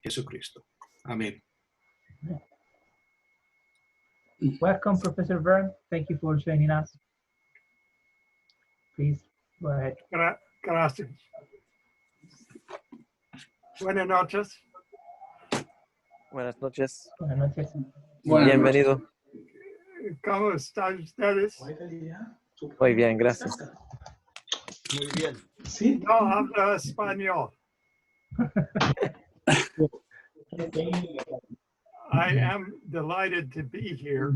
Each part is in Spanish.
Jesucristo. Amén. Welcome, Professor Verne. Thank you for joining us. Please go ahead. Gracias. Buenas noches. Buenas noches. Buenas noches. Bienvenido. ¿Cómo están ustedes? Muy bien, gracias. Muy bien. Sí. No hablo español. I am delighted to be here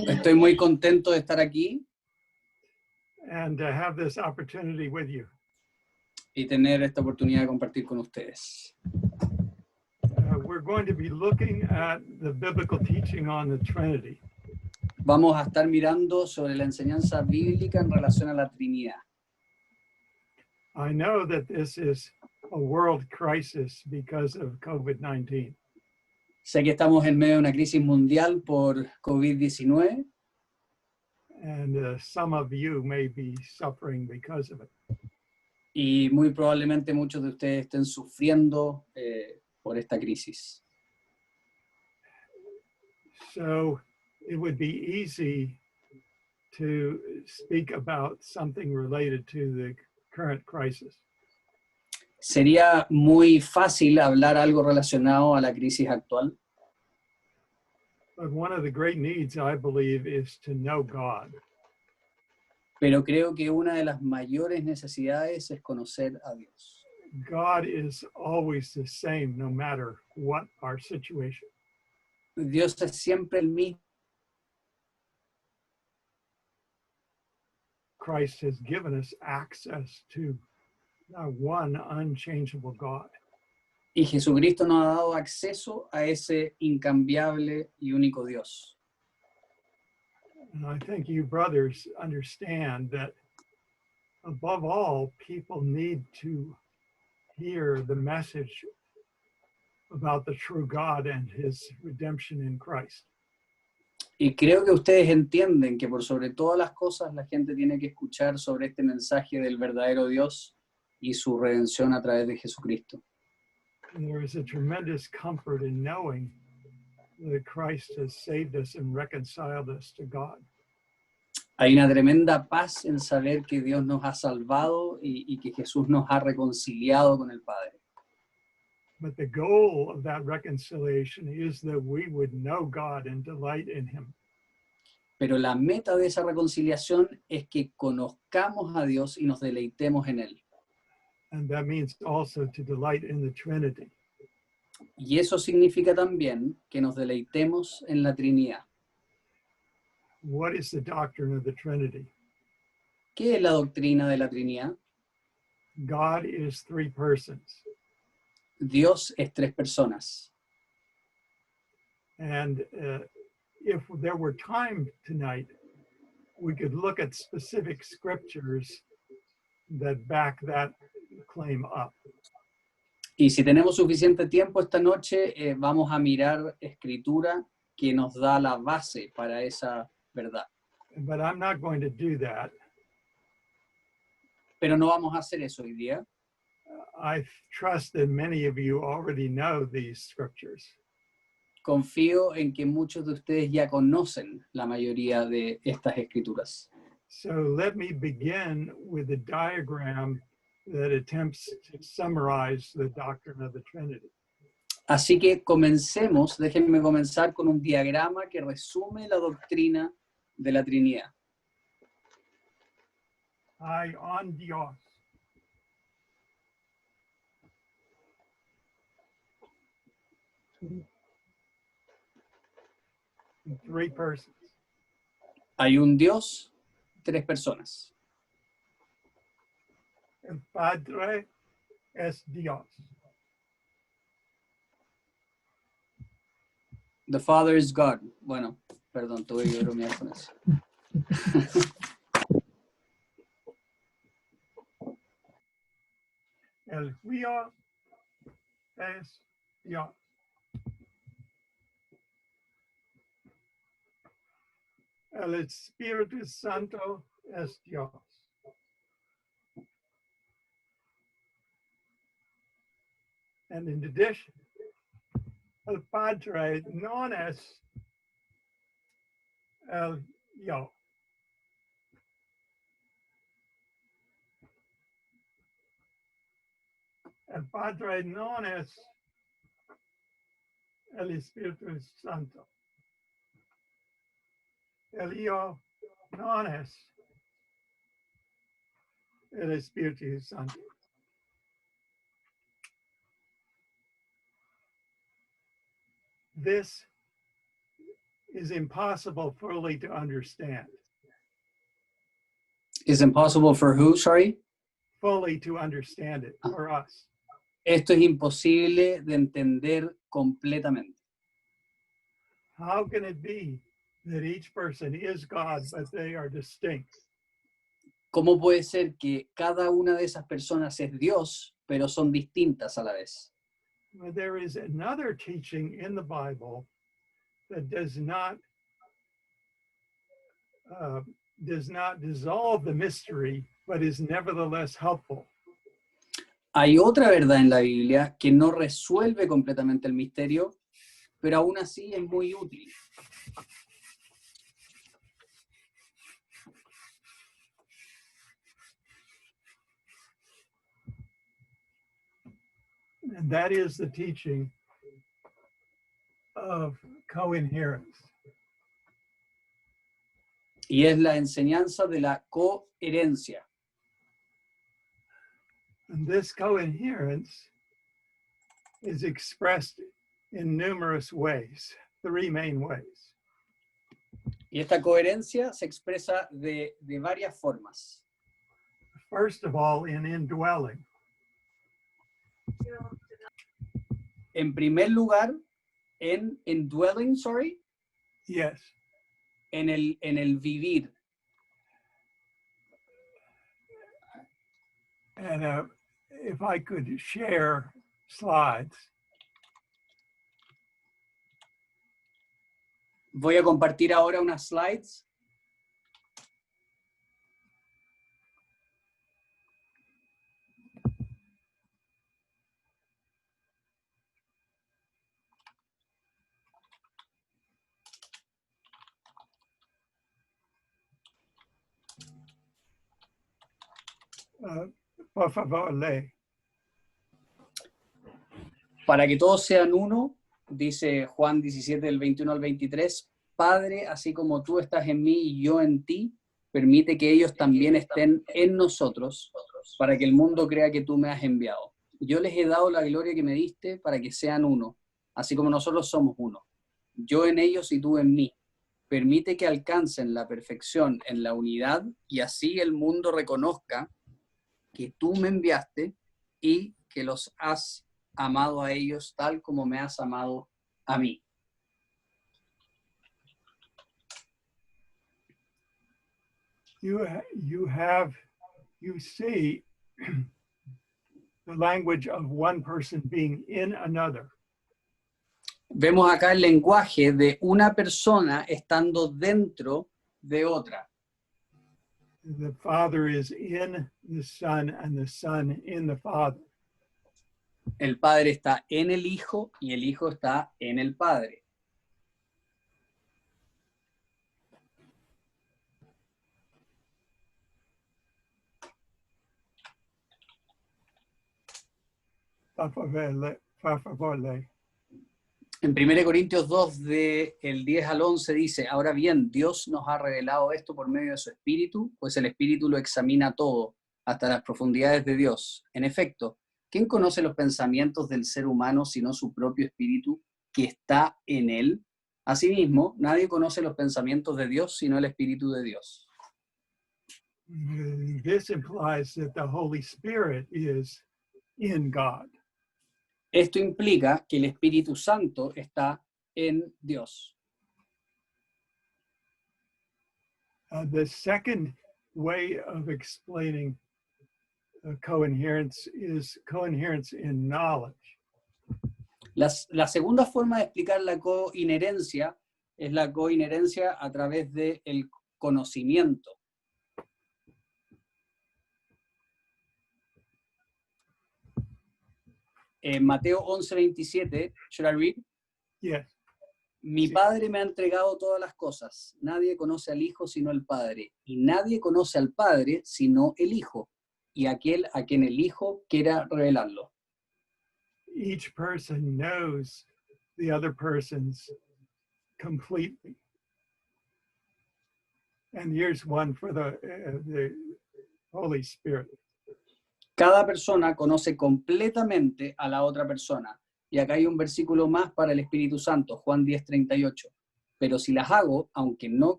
Estoy muy contento de estar aquí and to have this opportunity with you. y tener esta oportunidad de compartir con ustedes. We're going to be looking at the biblical teaching on the Trinity. Vamos a estar mirando sobre la enseñanza bíblica en relación a la Trinidad. I know that this is a world crisis because of COVID-19. Sé que estamos en medio de una crisis mundial por COVID-19 and some of you may be suffering because of it. y muy probablemente muchos de ustedes estén sufriendo por esta crisis. So it would be easy to speak about something related to the current crisis. Sería muy fácil hablar algo relacionado a la crisis actual, But one of the great needs, I believe, is to know God. pero creo que una de las mayores necesidades es conocer a Dios. God is always the same, no matter what our situation. Dios es siempre el mismo. Christ has given us access to one unchangeable God. Y Jesucristo nos ha dado acceso a ese incambiable y único Dios. And I think you brothers understand that above all, people need to hear the message about the true God and his redemption in Christ. Y creo que ustedes entienden que por sobre todas las cosas la gente tiene que escuchar sobre este mensaje del verdadero Dios y su redención a través de Jesucristo. And there is a tremendous comfort in knowing that Christ has saved us and reconciled us to God. Hay una tremenda paz en saber que Dios nos ha salvado y que Jesús nos ha reconciliado con el Padre. But the goal of that reconciliation is that we would know God and delight in him. Pero la meta de esa reconciliación es que conozcamos a Dios y nos deleitemos en Él. And that means also to delight in the Trinity. Y eso significa también que nos deleitemos en la Trinidad. What is the doctrine of the Trinity? ¿Qué es la doctrina de la Trinidad? God is three persons. Dios es tres personas. And if there were time tonight, we could look at specific scriptures that back that claim up. Y si tenemos suficiente tiempo esta noche, vamos a mirar escritura que nos da la base para esa verdad. But I'm not going to do that. Pero no vamos a hacer eso hoy día. I trust that many of you already know these scriptures. Confío en que muchos de ustedes ya conocen la mayoría de estas escrituras. So let me begin with a diagram that attempts to summarize the doctrine of the Trinity. Así que comencemos, déjenme comenzar con un diagrama que resume la doctrina de la Trinidad. Hay un Dios. Three persons. Hay un Dios, tres personas. El Padre es Dios. The Father is God. Bueno, perdón, tuve que bromear con eso. El Hijo es Dios. El Espíritu Santo es Dios. And in addition, el Padre non es el yo. El Padre non es el Espíritu Santo. El yo non es el Espíritu Santo. This is impossible fully to understand. Is impossible for who, sorry? Fully to understand it for us. Esto es imposible de entender completamente. How can it be that each person is God, but they are distinct? ¿Cómo puede ser que cada una de esas personas es Dios, pero son distintas a la vez? Well, there is another teaching in the Bible that does not dissolve the mystery, but is nevertheless helpful. Hay otra verdad en la Biblia que no resuelve completamente el misterio, pero aún así es muy útil. And that is the teaching of coinherence. Y es la enseñanza de la coherencia. And this coinherence is expressed in numerous ways, three main ways. Y esta coherencia se expresa de varias formas. First of all, in indwelling. En primer lugar, en indwelling, sorry, Yes. en el vivir. And if I could share slides. Voy a compartir ahora unas slides. Por favor, lee. Para que todos sean uno, dice Juan 17, del 21 al 23, Padre, así como tú estás en mí y yo en ti, permite que ellos también estén en nosotros, para que el mundo crea que tú me has enviado. Yo les he dado la gloria que me diste para que sean uno, así como nosotros somos uno. Yo en ellos y tú en mí. Permite que alcancen la perfección en la unidad y así el mundo reconozca que tú me enviaste y que los has amado a ellos tal como me has amado a mí. You see the language of one person being in another. Vemos acá el lenguaje de una persona estando dentro de otra. The Father is in the Son and the Son in the Father. El Padre está en el Hijo y el Hijo está en el Padre. Por favor, lee. En 1 Corintios 2, del 10 al 11 dice, ahora bien, Dios nos ha revelado esto por medio de su Espíritu, pues el Espíritu lo examina todo, hasta las profundidades de Dios. En efecto, ¿quién conoce los pensamientos del ser humano sino su propio Espíritu que está en él? Asimismo, nadie conoce los pensamientos de Dios sino el Espíritu de Dios. This implies that the Holy Spirit is in God. Esto implica que el Espíritu Santo está en Dios. The second way of explaining coinherence is coinherence in knowledge. La segunda forma de explicar la coinherencia es la coinherencia a través del conocimiento. En Mateo 11:27, should I read? Yes. Mi Sí. Padre me ha entregado todas las cosas. Nadie conoce al Hijo sino el Padre. Y nadie conoce al Padre sino el Hijo. Y aquel a quien el Hijo quiera revelarlo. Each person knows the other person's completely. And here's one for the Holy Spirit. Cada persona conoce completamente a la otra persona. Y acá hay un versículo más para el Espíritu Santo, Juan 10:38. Pero si las hago, aunque no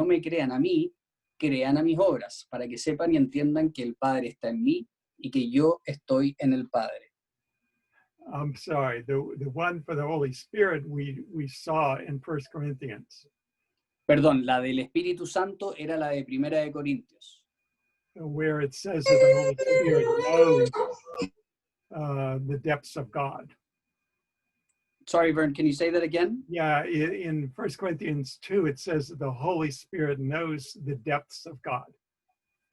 me crean a mí, crean a mis obras, para que sepan y entiendan que el Padre está en mí y que yo estoy en el Padre. I'm sorry, the one for the Holy Spirit we saw in 1 Corinthians, Perdón, la del Espíritu Santo era la de Primera de Corintios, where it says that the Holy Spirit knows the depths of God. Sorry, Vern, can you say that again? Yeah, in 1 Corinthians 2, it says that the Holy Spirit knows the depths of God.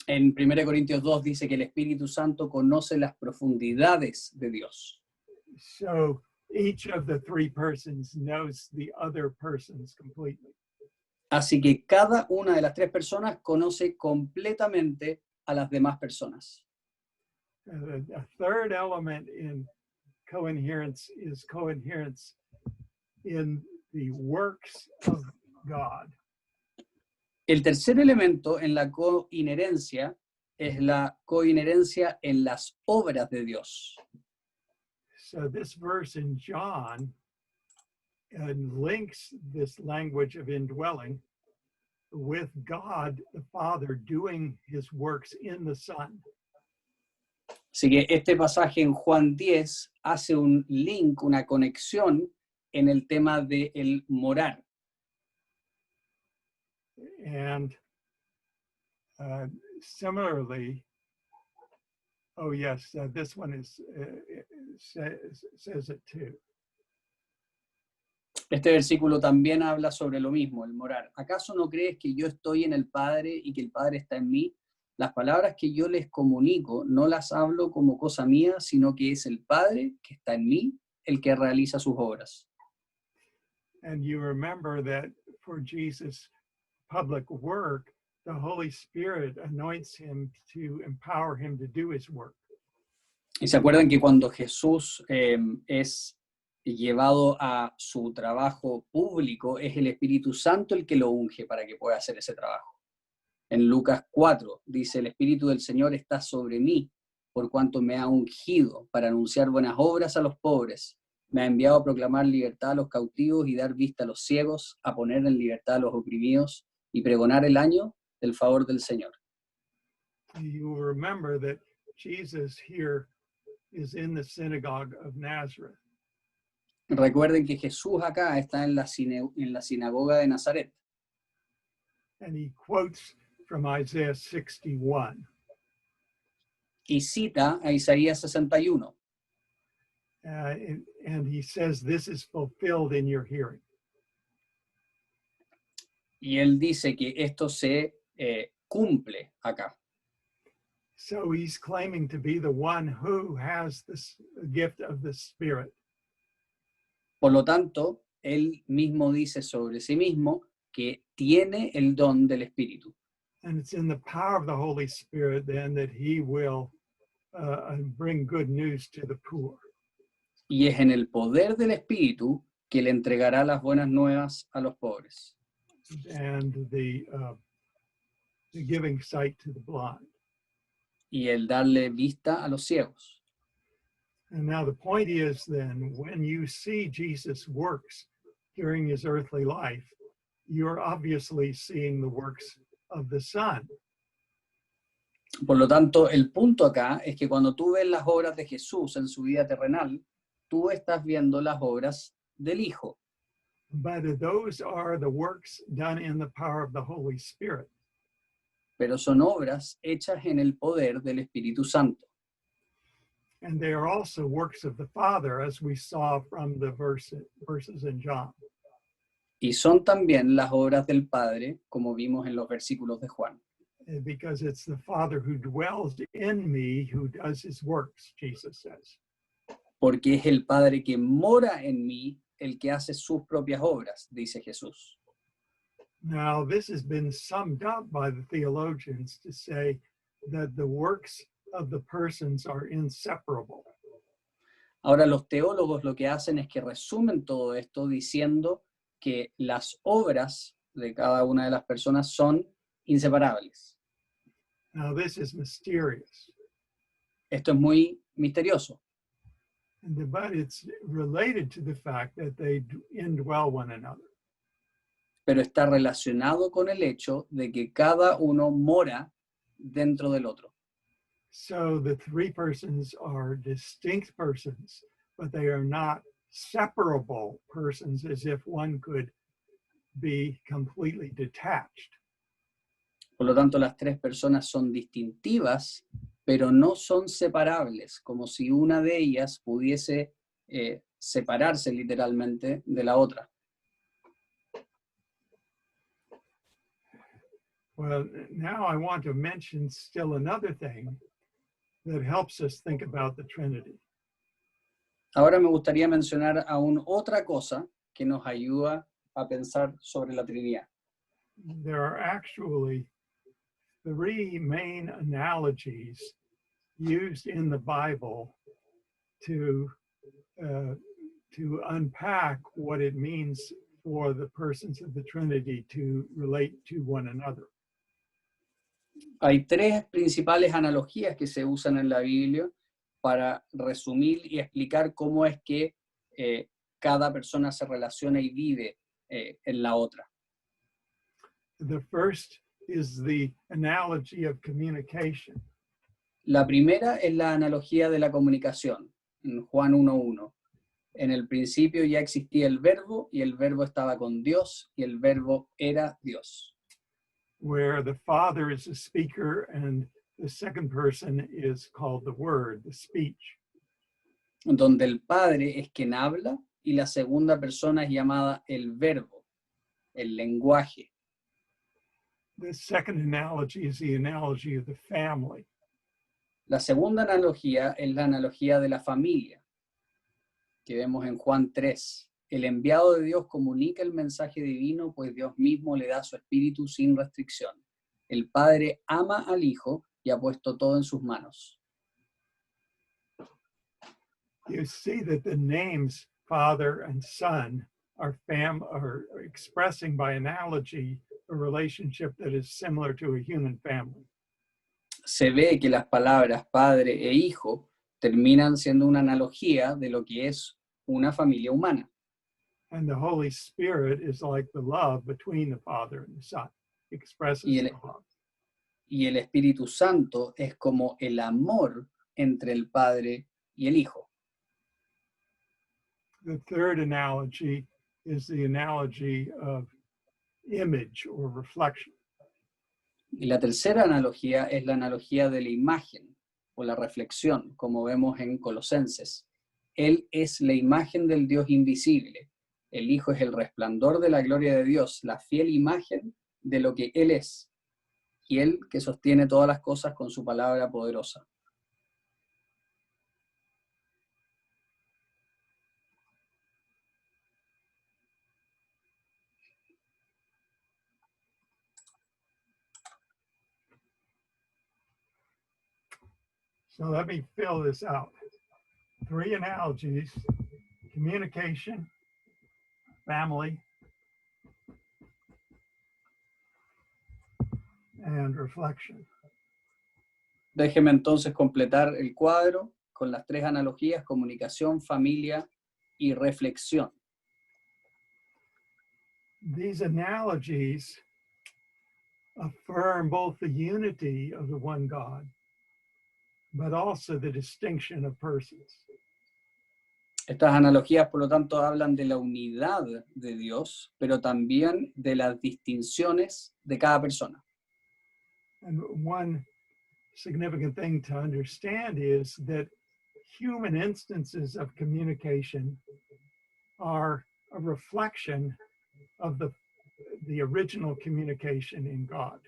En 1 Corintios 2 dice que el Espíritu Santo conoce las profundidades de Dios. So each of the three persons knows the other persons completely. Así que cada una de las tres personas conoce completamente a las demás personas. A third element in coherence is coherence in the works of God. El tercer elemento en la coinherencia es la coinherencia en las obras de Dios. So this verse in John links this language of indwelling with God the Father doing his works in the Son. Así que este pasaje en Juan 10 hace un link, una conexión en el tema de el morar. And similarly, oh yes, this one says it too. Este versículo también habla sobre lo mismo, el morar. ¿Acaso no crees que yo estoy en el Padre y que el Padre está en mí? Las palabras que yo les comunico no las hablo como cosa mía, sino que es el Padre que está en mí el que realiza sus obras. And you remember that for Jesus' public work, the Holy Spirit anoints him to empower him to do his work. Y se acuerdan que cuando Jesús es llevado a su trabajo público, es el Espíritu Santo el que lo unge para que pueda hacer ese trabajo. En Lucas 4 dice, el Espíritu del Señor está sobre mí, por cuanto me ha ungido para anunciar buenas obras a los pobres. Me ha enviado a proclamar libertad a los cautivos y dar vista a los ciegos, a poner en libertad a los oprimidos y pregonar el año del favor del Señor. You will remember that Jesus here is in the synagogue of Nazareth. Recuerden que Jesús acá está en la sinagoga de Nazaret. And he quotes from Isaiah 61. Y cita a Isaías 61. And he says, this is fulfilled in your hearing. Y él dice que esto se cumple acá. So he's claiming to be the one who has this gift of the Spirit. Por lo tanto, él mismo dice sobre sí mismo que tiene el don del Espíritu. And it's in the power of the Holy Spirit then that he will bring good news to the poor. Y es en el poder del Espíritu que le entregará las buenas nuevas a los pobres. And the giving sight to the blind. Y el darle vista a los ciegos. And now the point is then, when you see Jesus' works during his earthly life, you're obviously seeing the works of the Son. Por lo tanto, el punto acá es que cuando tú ves las obras de Jesús en su vida terrenal, tú estás viendo las obras del Hijo. But those are the works done in the power of the Holy Spirit. Pero son obras hechas en el poder del Espíritu Santo. And they are also works of the Father, as we saw from the verses in John. Y son también las obras del Padre, como vimos en los versículos de Juan. Because it's the Father who dwells in me who does his works, Jesus says. porque es el Padre que mora en mí el que hace sus propias obras, dice Jesús. Now, this has been summed up by the theologians to say that the works of the persons are inseparable. Ahora los teólogos lo que hacen es que resumen todo esto diciendo que las obras de cada una de las personas son inseparables. Now, this is mysterious, Esto es muy misterioso, but it's related to the fact that they indwell one another. pero está relacionado con el hecho de que cada uno mora dentro del otro. So the three persons are distinct persons, but they are not separable persons as if one could be completely detached. Por lo tanto, las tres personas son distintivas, pero no son separables, como si una de ellas pudiese separarse literalmente de la otra. Well, now I want to mention still another thing that helps us think about the Trinity. Ahora me gustaría mencionar aún otra cosa que nos ayuda a pensar sobre la Trinidad. There are actually three main analogies used in the Bible to unpack what it means for the persons of the Trinity to relate to one another. Hay tres principales analogías que se usan en la Biblia para resumir y explicar cómo es que cada persona se relaciona y vive en la otra. The first is the analogy of communication. La primera es la analogía de la comunicación, en Juan 1:1. En el principio ya existía el verbo, y el verbo estaba con Dios, y el verbo era Dios. Where the Father is the speaker and the second person is called the Word, the speech. Donde el Padre es quien habla, y la segunda persona es llamada el verbo, el lenguaje. The second analogy is the analogy of the family. La segunda analogía es la analogía de la familia, que vemos en Juan 3. El enviado de Dios comunica el mensaje divino, pues Dios mismo le da su espíritu sin restricción. El Padre ama al Hijo y ha puesto todo en sus manos. You see that the names Father and Son are expressing by analogy a relationship that is similar to a human family. Se ve que las palabras Padre e Hijo terminan siendo una analogía de lo que es una familia humana. And the Holy Spirit is like the love between the Father and the Son. Expresses Y el- the love. Y el Espíritu Santo es como el amor entre el Padre y el Hijo. The third analogy is the analogy of image or reflection. Y la tercera analogía es la analogía de la imagen o la reflexión, como vemos en Colosenses. Él es la imagen del Dios invisible. El Hijo es el resplandor de la gloria de Dios, la fiel imagen de lo que Él es. Y Él que sostiene todas las cosas con su palabra poderosa. So let me fill this out. Three analogies: communication, family, and reflection. Déjeme entonces completar el cuadro con las tres analogías: comunicación, familia y reflexión. These analogies affirm both the unity of the one God, but also the distinction of persons. Estas analogías, por lo tanto, hablan de la unidad de Dios, pero también de las distinciones de cada persona. And one significant thing to understand is that human instances of communication are a reflection of the original communication in God.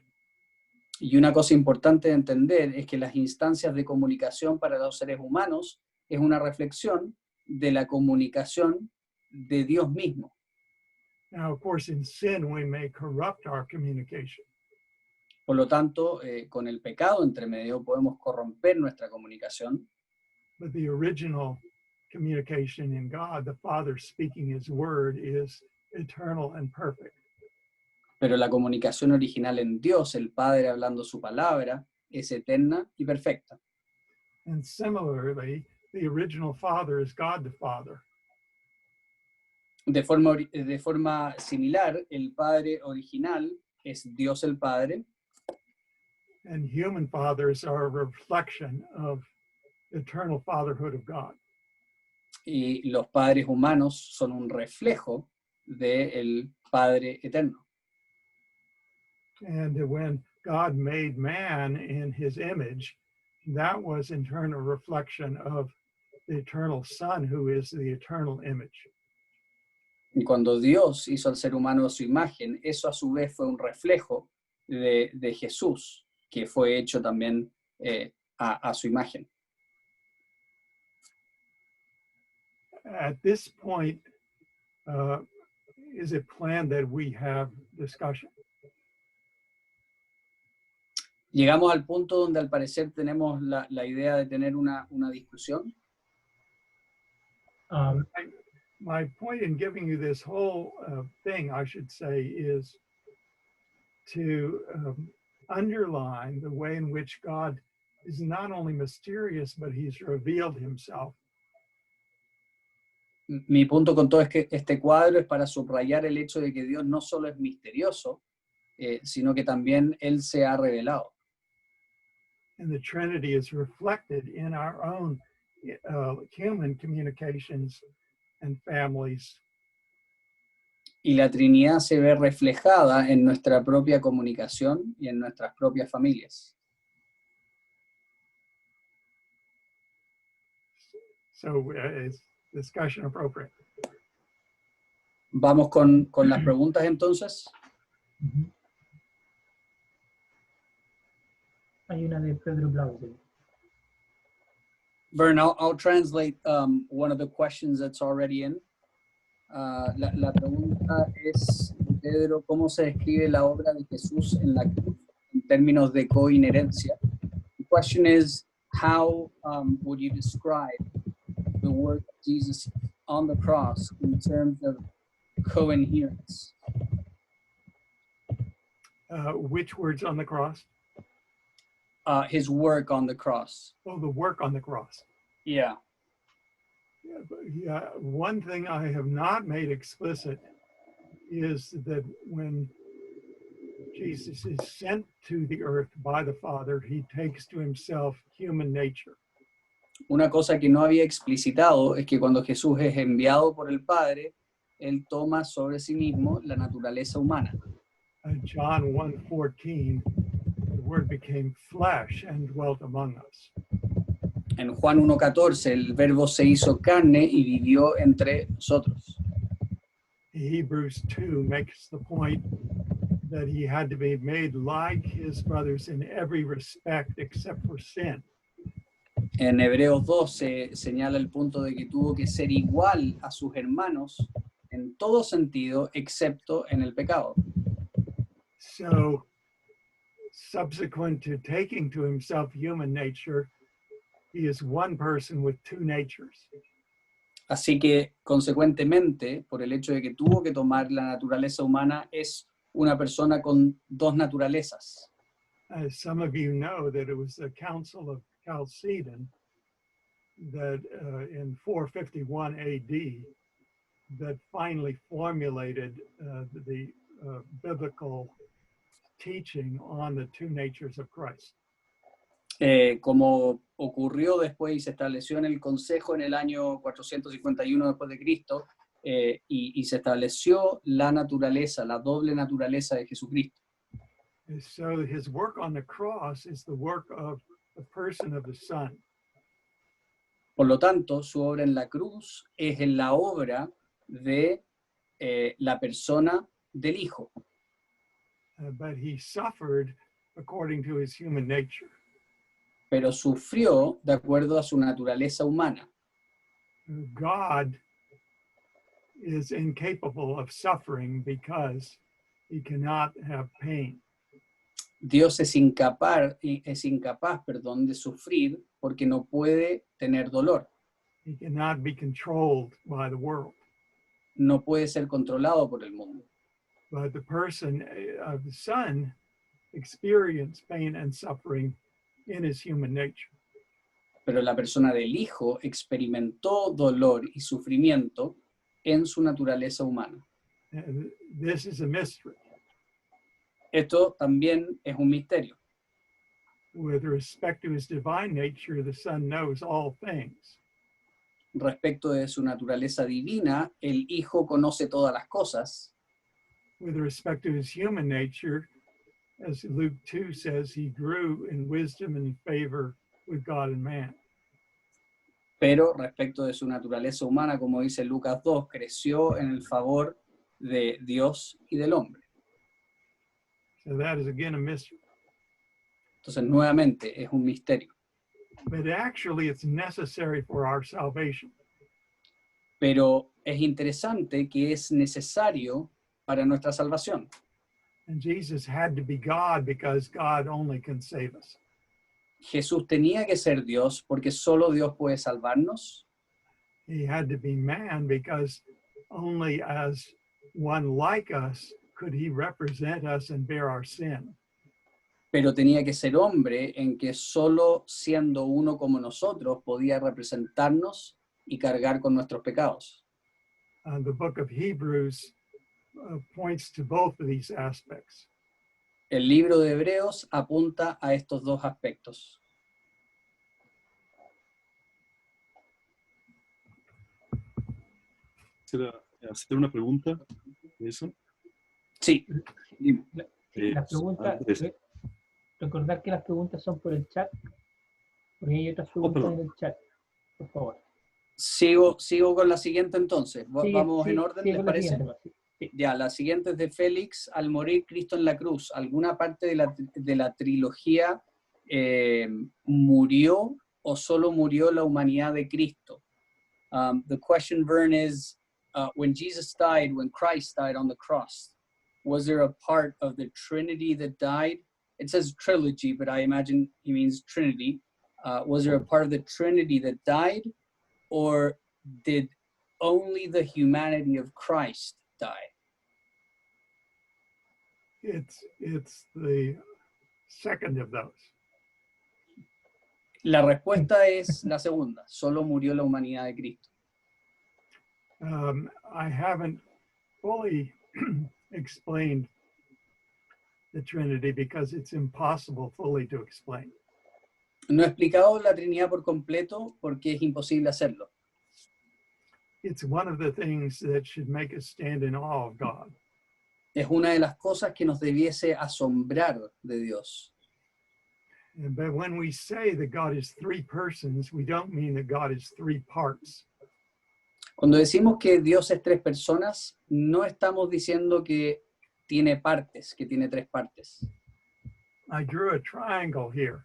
Y una cosa importante de entender es que las instancias de comunicación para los seres humanos es una reflexión de la comunicación de Dios mismo. Now, of course, in sin, we may corrupt our communication. Por lo tanto, con el pecado entre medio podemos corromper nuestra comunicación, But the original communication in God, the Father speaking his word, is eternal and perfect. pero la comunicación original en Dios, el Padre hablando su palabra, es eterna y perfecta. And similarly, the original Father is God the Father. De forma similar, el Padre original es Dios el Padre, And human fathers are a reflection of the eternal fatherhood of God. y los padres humanos son un reflejo del Padre eterno. And when God made man in his image, that was in turn a reflection of the eternal Son, who is the eternal image. Y cuando Dios hizo al ser humano a su imagen, eso a su vez fue un reflejo de Jesús, que fue hecho también a su imagen. At this point, is it planned that we have discussion? Llegamos al punto donde al parecer tenemos la idea de tener una discusión. My point in giving you this whole thing, I should say, is to underline the way in which God is not only mysterious, but he's revealed himself. Mi punto con todo este cuadro es para subrayar el hecho de que Dios no solo es misterioso, sino que también Él se ha revelado. And the Trinity is reflected in our own human communications and families. Y la Trinidad se ve reflejada en nuestra propia comunicación y en nuestras propias familias. So is discussion appropriate? Vamos con las preguntas entonces. Ujú. Hay una de Pedro Blausen. Vern, I'll translate one of the questions that's already in. La pregunta es, Pedro, ¿cómo se describe la obra de Jesús en la cruz en términos de coinherencia? The question is, how would you describe the work of Jesus on the cross in terms of coinherence? Which words on the cross? His work on the cross. Oh, the work on the cross. Yeah. Yeah, one thing I have not made explicit is that when Jesus is sent to the earth by the Father, he takes to himself human nature. Una cosa que no había explicitado es que cuando Jesús es enviado por el Padre, Él toma sobre sí mismo la naturaleza humana. John 1:14, the word became flesh and dwelt among us. En Juan 1:14, el verbo se hizo carne y vivió entre nosotros. Hebrews 2 makes the point that he had to be made like his brothers in every respect except for sin. En Hebreos 2 se señala el punto de que tuvo que ser igual a sus hermanos en todo sentido, excepto en el pecado. So, subsequent to taking to himself human nature, he is one person with two natures. Así que, consecuentemente, por el hecho de que tuvo que tomar la naturaleza humana, es una persona con dos naturalezas. As some of you know, that it was the Council of Chalcedon that in 451 AD that finally formulated the biblical teaching on the two natures of Christ. Como ocurrió después y se estableció en el Consejo en el año 451 después de Cristo, y se estableció la naturaleza, la doble naturaleza de Jesucristo. And so his work on the cross is the work of the person of the Son. Por lo tanto, su obra en la cruz es en la obra de la persona del Hijo. But he suffered according to his human nature. Pero sufrió de acuerdo a su naturaleza humana. God is incapable of suffering because he cannot have pain. Dios es incapaz, de sufrir porque no puede tener dolor, He cannot be controlled by the world. no puede ser controlado por el mundo. But the person of the Son experienced pain and suffering in his human nature. Pero la persona del Hijo experimentó dolor y sufrimiento en su naturaleza humana. And this is a mystery. Esto también es un misterio. With respect to his divine nature, the Son knows all things. Respecto de su naturaleza divina, el Hijo conoce todas las cosas. With respect to his human nature, as Luke 2 says, he grew in wisdom and favor with God and man. Pero respecto de su naturaleza humana, como dice Lucas 2, creció en el favor de Dios y del hombre. So that is again a mystery. Entonces, nuevamente, es un misterio. But actually, it's necessary for our salvation. Pero es interesante que es necesario para nuestra salvación. And Jesus had to be God because God only can save us. Jesús tenía que ser Dios porque solo Dios puede salvarnos. He had to be man because only as one like us could he represent us and bear our sin. Pero tenía que ser hombre en que solo siendo uno como nosotros podía representarnos y cargar con nuestros pecados. The book of Hebrews points to both of these aspects. El libro de Hebreos apunta a estos dos aspectos. Hacer una pregunta de eso. Sí, Las preguntas, Andrés. recordar que las preguntas son por el chat, porque hay otras preguntas perdón. en el chat, por favor. sigo con la siguiente entonces. Vamos en orden, sigue ¿les con la parece? siguiente, sí. Ya, la siguiente es de Félix. Al morir Cristo en la cruz, ¿alguna parte de la trilogía murió o solo murió la humanidad de Cristo? The question, Vern, is when Jesus died, when Christ died on the cross, was there a part of the Trinity that died? It says trilogy, but I imagine he means Trinity. Was there a part of the Trinity that died, or did only the humanity of Christ die? It's the second of those. La respuesta es la segunda. Solo murió la humanidad de Cristo. I haven't fully explained the Trinity because it's impossible fully to explain. No he explicado la Trinidad por completo porque es imposible hacerlo. It's one of the things that should make us stand in awe of God. Es una de las cosas que nos debiese asombrar de Dios. But when we say that God is three persons, we don't mean that God is three parts. Cuando decimos que Dios es tres personas, no estamos diciendo que tiene partes, que tiene tres partes. I drew a triangle here,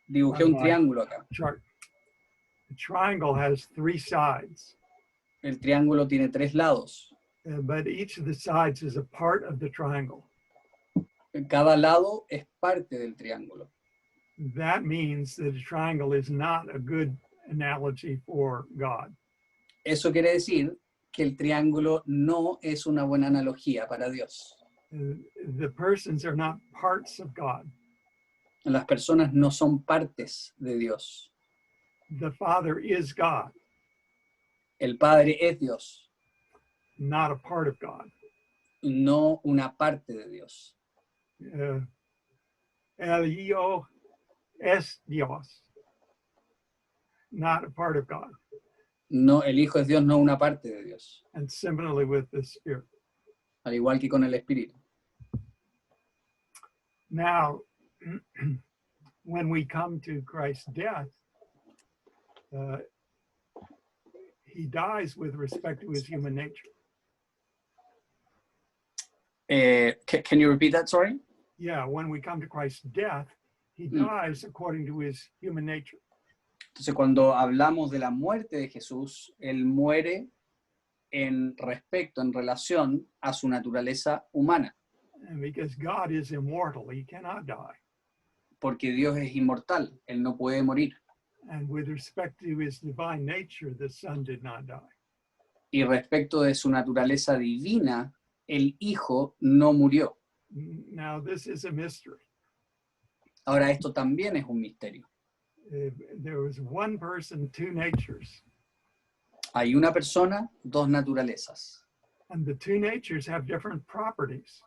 Dibujé un triángulo acá. chart. The triangle has three sides, El triángulo tiene tres lados. but each of the sides is a part of the triangle. Cada lado es parte del triángulo. That means that a triangle is not a good analogy for God. Eso quiere decir que el triángulo no es una buena analogía para Dios. The persons are not parts of God. Las personas no son partes de Dios. The Father is God, El Padre es Dios, not a part of God. no una parte de Dios. El Hijo es Dios, not a part of God. No, el Hijo es Dios, no una parte de Dios. And similarly with the Spirit. Al igual que con el Espíritu. Now, when we come to Christ's death, he dies with respect to his human nature. Can you repeat that, sorry? Yeah, when we come to Christ's death, he Mm. dies according to his human nature. Entonces, cuando hablamos de la muerte de Jesús, Él muere en relación a su naturaleza humana, And because God is immortal, he cannot die. porque Dios es inmortal, Él no puede morir. And with respect to his divine nature, the Son did not die. Y respecto de su naturaleza divina, el Hijo no murió. Now, this is a mystery. Ahora, esto también es un misterio. There was one person, two natures, Hay una persona, dos naturalezas. and the two natures have different properties.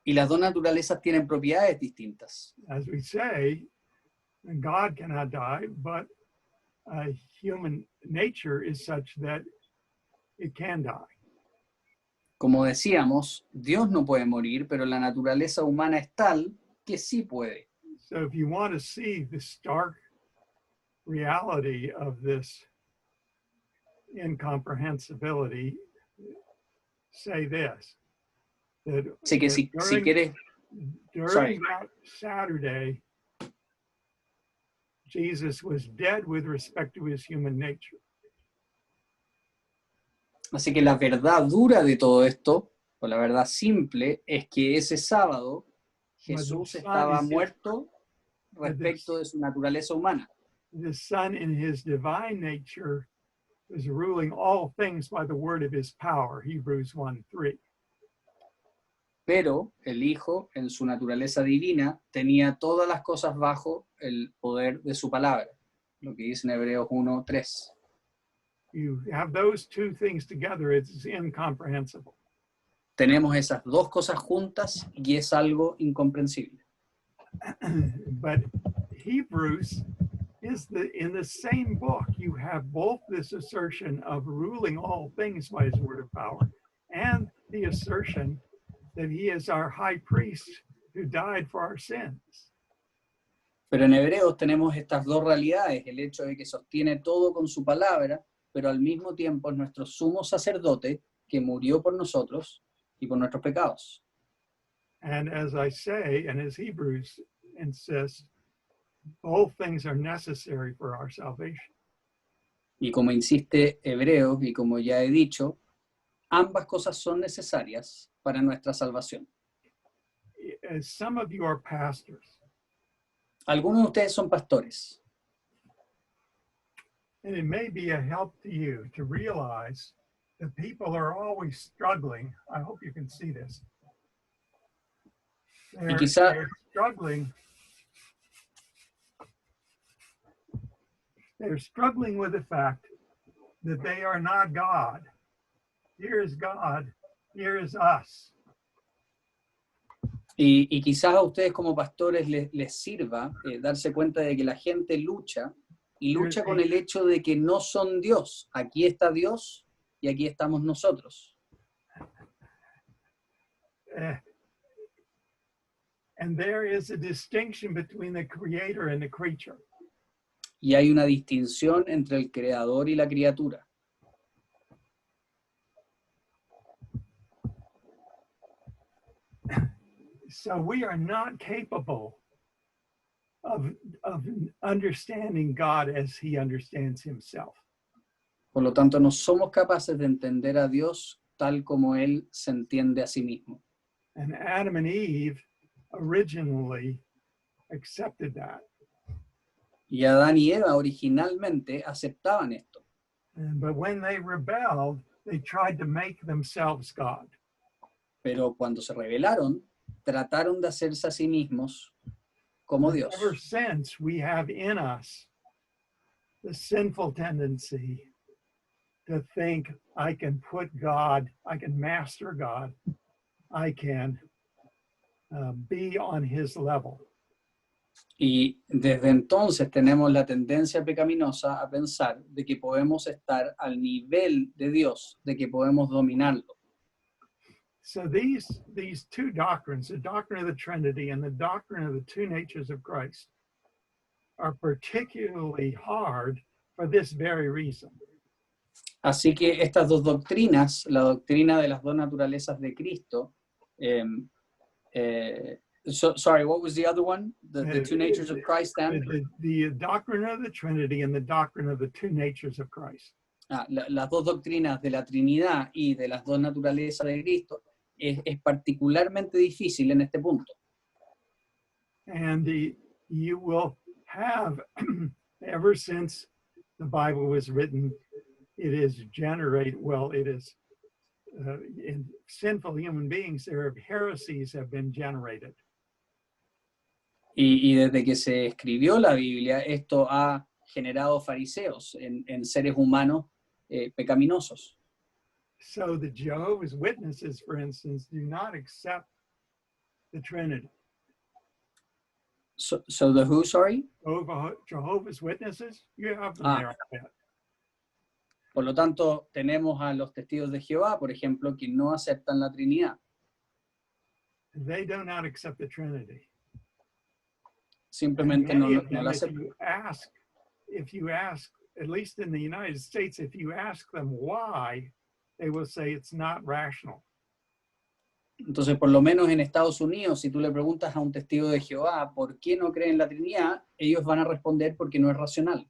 Y las dos naturalezas tienen propiedades distintas. As we say, God cannot die, but human nature is such that it can die. Como decíamos, Dios no puede morir, pero la naturaleza humana es tal que sí puede. So if you want to see the stark reality of this incomprehensibility, say this. Así que si quieres, sorry. during that Saturday, Jesus was dead with respect to his human nature. Así que la verdad dura de todo esto, o la verdad simple, es que ese sábado Jesús estaba muerto respecto de su naturaleza humana. The Son in his divine nature was ruling all things by the word of his power, Hebrews 1:3. Pero el Hijo, en su naturaleza divina, tenía todas las cosas bajo el poder de su palabra, lo que dice en Hebreos 1:3. You have those two things together, it's incomprehensible. Tenemos esas dos cosas juntas y es algo incomprensible. But Hebrews is in the same book, you have both this assertion of ruling all things by his word of power and the assertion that he is our high priest who died for our sins. Pero en Hebreos tenemos estas dos realidades, el hecho de que sostiene todo con su palabra, pero al mismo tiempo es nuestro sumo sacerdote que murió por nosotros y por nuestros pecados. And as I say, and as Hebrews insists, both things are necessary for our salvation. Y como insiste Hebreos, y como ya he dicho, ambas cosas son necesarias para nuestra salvación. Some of you are pastors, Algunos de ustedes son pastores, and it may be a help to you to realize that people are always struggling. I hope you can see this. They're struggling. They're struggling with the fact that they are not God. Here is God, here is us. y quizás a ustedes como pastores les sirva darse cuenta de que la gente lucha con el hecho de que no son Dios. Aquí está Dios y aquí estamos nosotros. And there is a distinction between the creator and the creature. Y hay una distinción entre el creador y la criatura. So we are not capable of understanding God as he understands himself. Por lo tanto, no somos capaces de entender a Dios tal como Él se entiende a sí mismo. And Adam and Eve originally accepted that. Y Adán y Eva originalmente aceptaban esto. But when they rebelled, they tried to make themselves God. Pero cuando se rebelaron, trataron de hacerse a sí mismos como Dios. Ever since, we have in us the sinful tendency to think, I can put God, I can master God, I can be on his level. Y desde entonces tenemos la tendencia pecaminosa a pensar de que podemos estar al nivel de Dios, de que podemos dominarlo. So these two doctrines, the doctrine of the Trinity and the doctrine of the two natures of Christ, are particularly hard for this very reason. Así que estas dos doctrinas, la doctrina de las dos naturalezas de Cristo, So, sorry, what was the other one? The two natures of Christ then? The doctrine of the Trinity and the doctrine of the two natures of Christ. Las dos doctrinas de la Trinidad y de las dos naturalezas de Cristo es particularmente difícil en este punto. And you will have, ever since the Bible was written, it is in sinful human beings, there heresies have been generated. Y desde que se escribió la Biblia, esto ha generado fariseos en seres humanos pecaminosos. So the Jehovah's Witnesses, for instance, do not accept the Trinity. So the who, sorry? Jehovah's Witnesses, you have them there. Por lo tanto, tenemos a los testigos de Jehová, por ejemplo, que no aceptan la Trinidad. They do not accept the Trinity. Simplemente And no many of la them, aceptan. if you ask, at least in the United States, if you ask them why, they will say it's not rational. Entonces, por lo menos en Estados Unidos, si tú le preguntas a un testigo de Jehová por qué no cree en la Trinidad, ellos van a responder porque no es racional.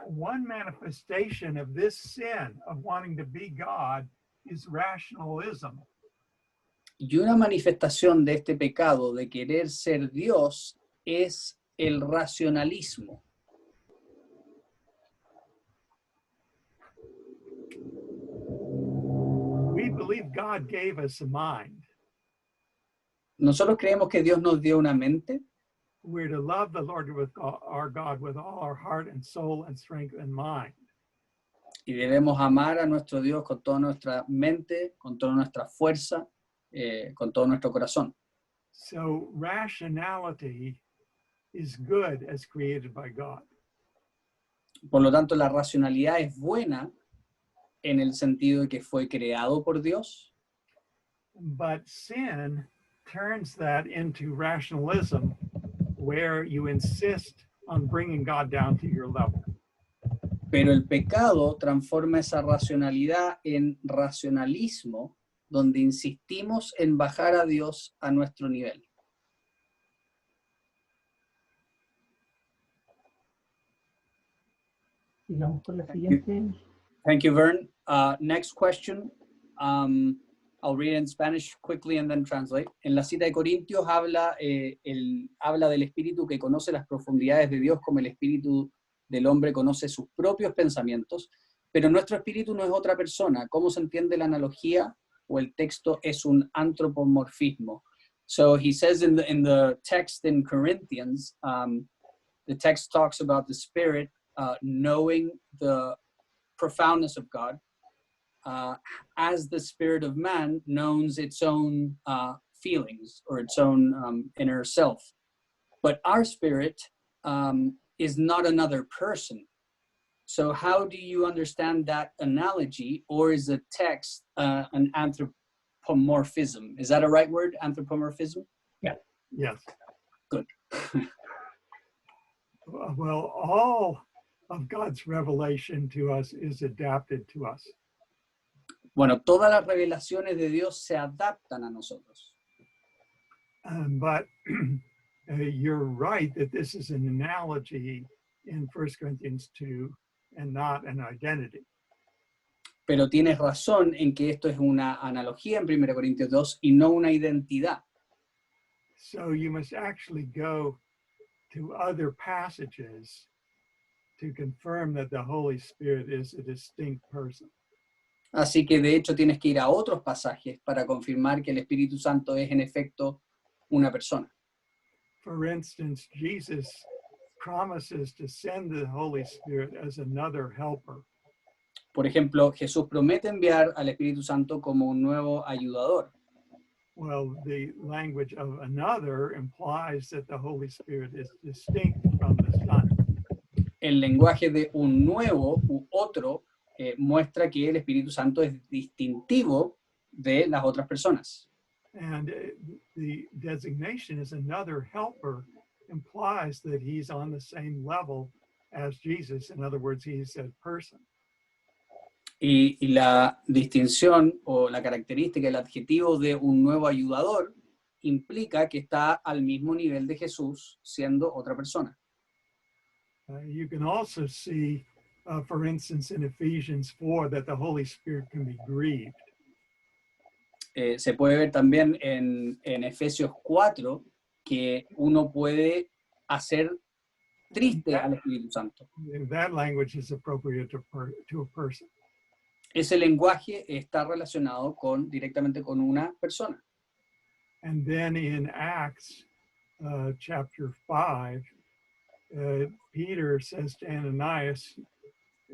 One manifestation of this sin of wanting to be God is rationalism. Y una manifestación de este pecado de querer ser Dios es el racionalismo. We believe God gave us a mind. Nosotros creemos que Dios nos dio una mente. We're to love the Lord with our God with all our heart and soul and strength and mind. Y debemos amar a nuestro Dios con toda nuestra mente, con toda nuestra fuerza, con todo nuestro corazón. So rationality is good as created by God. Por lo tanto, la racionalidad es buena en el sentido de que fue creado por Dios, But sin turns that into rationalism, where you insist on bringing God down to your level. pero el pecado transforma esa racionalidad en racionalismo, donde insistimos en bajar a Dios a nuestro nivel. Sigamos con la siguiente. Thank you, Vern. Next question. I'll read it in Spanish quickly and then translate. En la cita de Corintios habla del espíritu que conoce las profundidades de Dios como el espíritu del hombre conoce sus propios pensamientos, pero nuestro espíritu no es otra persona. ¿Cómo se entiende la analogía? O el texto es un antropomorfismo. So he says in the text in Corinthians, the text talks about the spirit knowing the profoundness of God, as the spirit of man knows its own feelings or its own inner self. But our spirit is not another person. So how do you understand that analogy, or is the text an anthropomorphism? Is that a right word, anthropomorphism? Yes. Good. Well, all of God's revelation to us is adapted to us. Bueno, todas las revelaciones de Dios se adaptan a nosotros. But you're right that this is an analogy in 1 Corinthians 2 and not an identity. Pero tienes razón en que esto es una analogía en 1 Corintios 2 y no una identidad. So you must actually go to other passages to confirm that the Holy Spirit is a distinct person. Así que de hecho tienes que ir a otros pasajes para confirmar que el Espíritu Santo es en efecto una persona. For instance, Jesus promises to send the Holy Spirit as another helper. Por ejemplo, Jesús promete enviar al Espíritu Santo como un nuevo ayudador. Well, the language of another implies that the Holy Spirit is distinct from the Son. El lenguaje de un nuevo u otro muestra que el Espíritu Santo es distintivo de las otras personas. And the designation as another helper implies that he's on the same level as Jesus. In other words, he's a person. Y la distinción o la característica, el adjetivo de un nuevo ayudador implica que está al mismo nivel de Jesús siendo otra persona. You can also see, for instance, in Ephesians 4, that the Holy Spirit can be grieved. Se puede ver también en Efesios 4 que uno puede hacer triste al Espíritu Santo. That language is appropriate to a person. Ese lenguaje está relacionado directamente con una persona. And then in Acts chapter 5, Peter says to Ananias,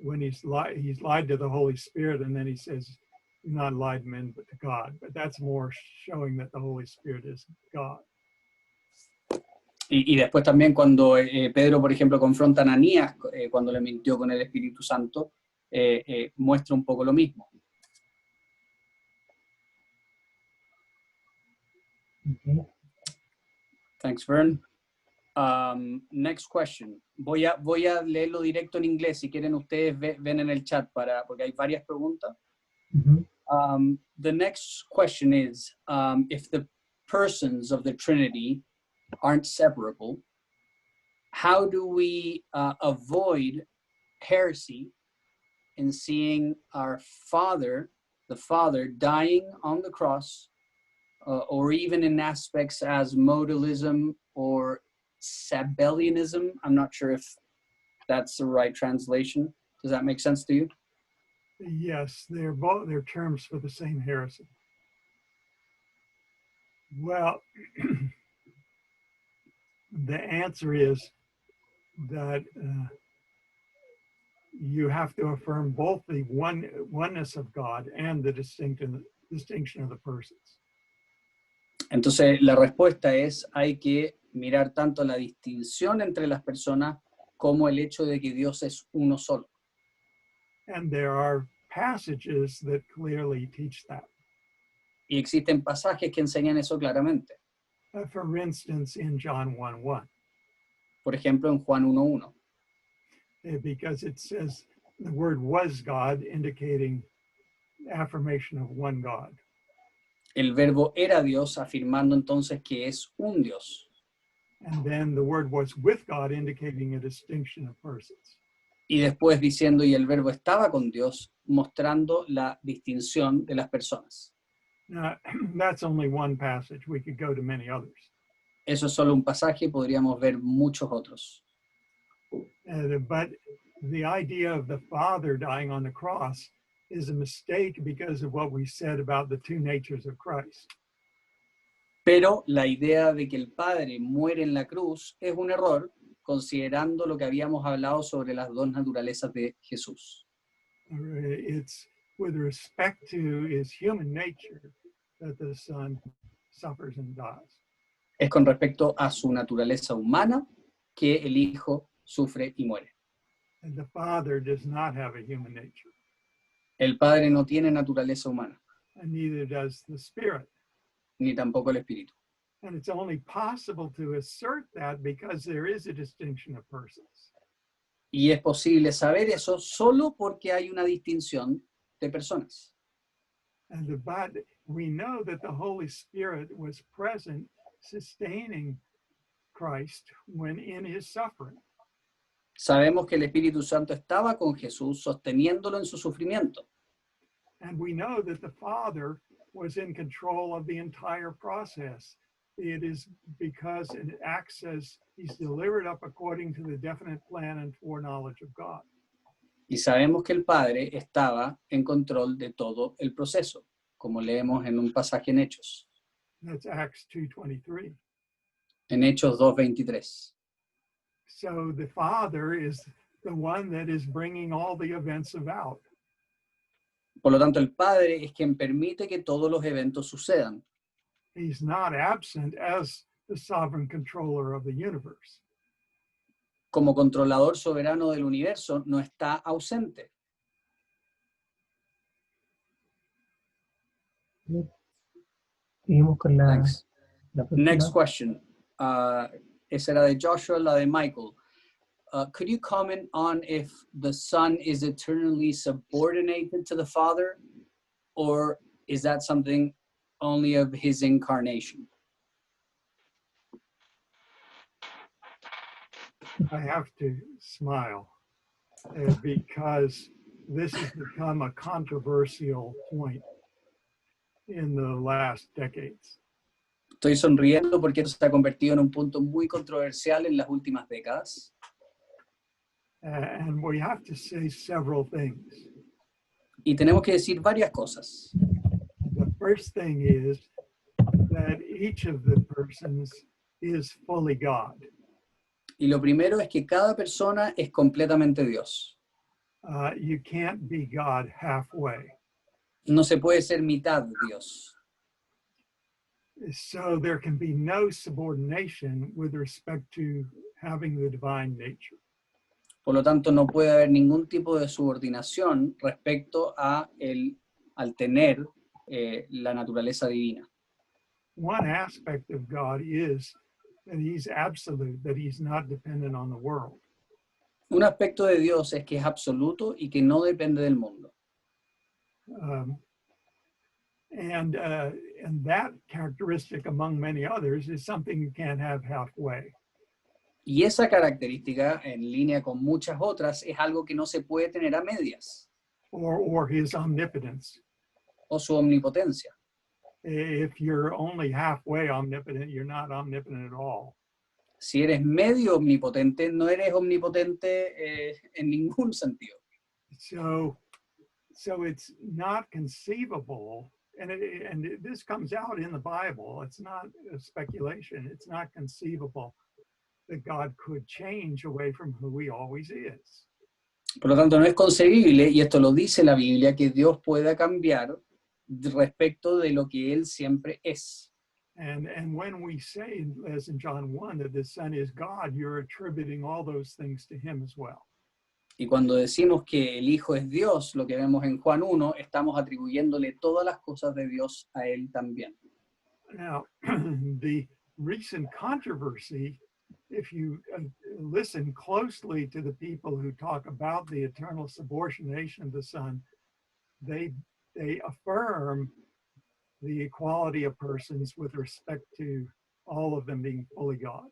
when he's lied to the Holy Spirit, and then he says, not lied to men, but to God. But that's more showing that the Holy Spirit is God. Y después también cuando Pedro, por ejemplo, confronta a Ananías cuando le mintió con el Espíritu Santo, muestra un poco lo mismo. Okay. Thanks, Vern. Next question. Voy a leerlo directo en inglés. Si quieren, ustedes ven en el chat porque hay varias preguntas. Mhm. The next question is, if the persons of the Trinity aren't separable, how do we avoid heresy in seeing our Father, the Father, dying on the cross, or even in aspects as modalism or Sabellianism? I'm not sure if that's the right translation. Does that make sense to you? Yes, they're terms for the same heresy. Well, the answer is that you have to affirm both the oneness of God and the distinction of the persons. Entonces, la respuesta es, hay que mirar tanto la distinción entre las personas como el hecho de que Dios es uno solo. And there are passages that clearly teach that. Y existen pasajes que enseñan eso claramente. For instance, in John 1:1, Por ejemplo, en Juan 1:1. Because it says the word was God, indicating affirmation of one God. El verbo era Dios, afirmando entonces que es un Dios. And then the word was with God, indicating a distinction of persons. Y después diciendo, y el verbo estaba con Dios, mostrando la distinción de las personas. Now, that's only one passage. We could go to many others. Eso es solo un pasaje, podríamos ver muchos otros. But the idea of the Father dying on the cross is a mistake because of what we said about the two natures of Christ. Pero la idea de que el Padre muere en la cruz es un error, considerando lo que habíamos hablado sobre las dos naturalezas de Jesús. It's with respect to his human nature that the Son suffers and dies. Es con respecto a su naturaleza humana que el Hijo sufre y muere. And the Father does not have a human nature, El Padre no tiene naturaleza humana, and neither does the Spirit. ni tampoco el Espíritu. And it's only possible to assert that because there is a distinction of persons. Y es posible saber eso solo porque hay una distinción de personas. But we know that the Holy Spirit was present, sustaining Christ when in his suffering. Sabemos que el Espíritu Santo estaba con Jesús sosteniéndolo en su sufrimiento. And we know that the Father was in control of the entire process. It is because it acts as he's delivered up according to the definite plan and foreknowledge of God. Y sabemos que el Padre estaba en control de todo el proceso, como leemos en un pasaje en Hechos. That's Acts 2:23. En Hechos 2:23. So the Father is the one that is bringing all the events about. Por lo tanto, el Padre es quien permite que todos los eventos sucedan. He's not absent as the sovereign controller of the universe. Como controlador soberano del universo, no está ausente. Seguimos con la Thanks. próxima. Next question. Esa era de Joshua, la de Michael. Could you comment on if the Son is eternally subordinated to the Father, or is that something only of his incarnation? I have to smile because this has become a controversial point in the last decades. Estoy sonriendo porque esto se ha convertido en un punto muy controversial en las últimas décadas. And we have to say several things. Y tenemos que decir varias cosas. The first thing is that each of the persons is fully God. Y lo primero es que cada persona es completamente Dios. You can't be God halfway. No se puede ser mitad Dios. So there can be no subordination with respect to having the divine nature. Por lo tanto, no puede haber ningún tipo de subordinación respecto a al tener la naturaleza divina. One aspect of God is that he's absolute, that he's not dependent on the world. Un aspecto de Dios es que es absoluto y que no depende del mundo. And that characteristic, among many others, is something you can't have halfway. Y esa característica, en línea con muchas otras, es algo que no se puede tener a medias, Or his omnipotence. o su omnipotencia. If you're only halfway omnipotent, you're not omnipotent at all. Si eres medio omnipotente, no eres omnipotente en ningún sentido. So it's not conceivable, and this comes out in the Bible. It's not a speculation. It's not conceivable that God could change away from who he always is. Por lo tanto, no es concebible, y esto lo dice la Biblia, que Dios pueda cambiar respecto de lo que Él siempre es. And when we say, as in John 1, that the Son is God, you're attributing all those things to him as well. Y cuando decimos que el Hijo es Dios, lo que vemos en Juan 1, estamos atribuyéndole todas las cosas de Dios a Él también. Now, the recent controversy, if you listen closely to the people who talk about the eternal subordination of the Son, they affirm the equality of persons with respect to all of them being fully God.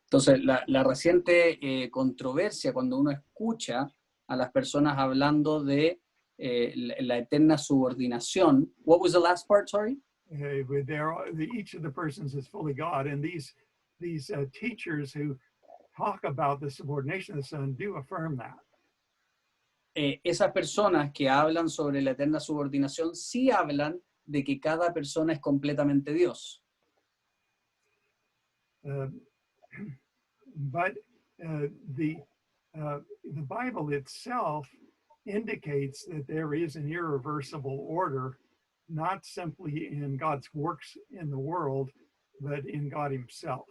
Entonces, la reciente controversia, cuando uno escucha a las personas hablando de la eterna subordinación. What was the last part, sorry? Each of the persons is fully God, and these teachers who talk about the subordination of the Son do affirm that. Esas personas que hablan sobre la eterna subordinación sí hablan de que cada persona es completamente Dios. But the Bible itself indicates that there is an irreversible order, not simply in God's works in the world, but in God himself.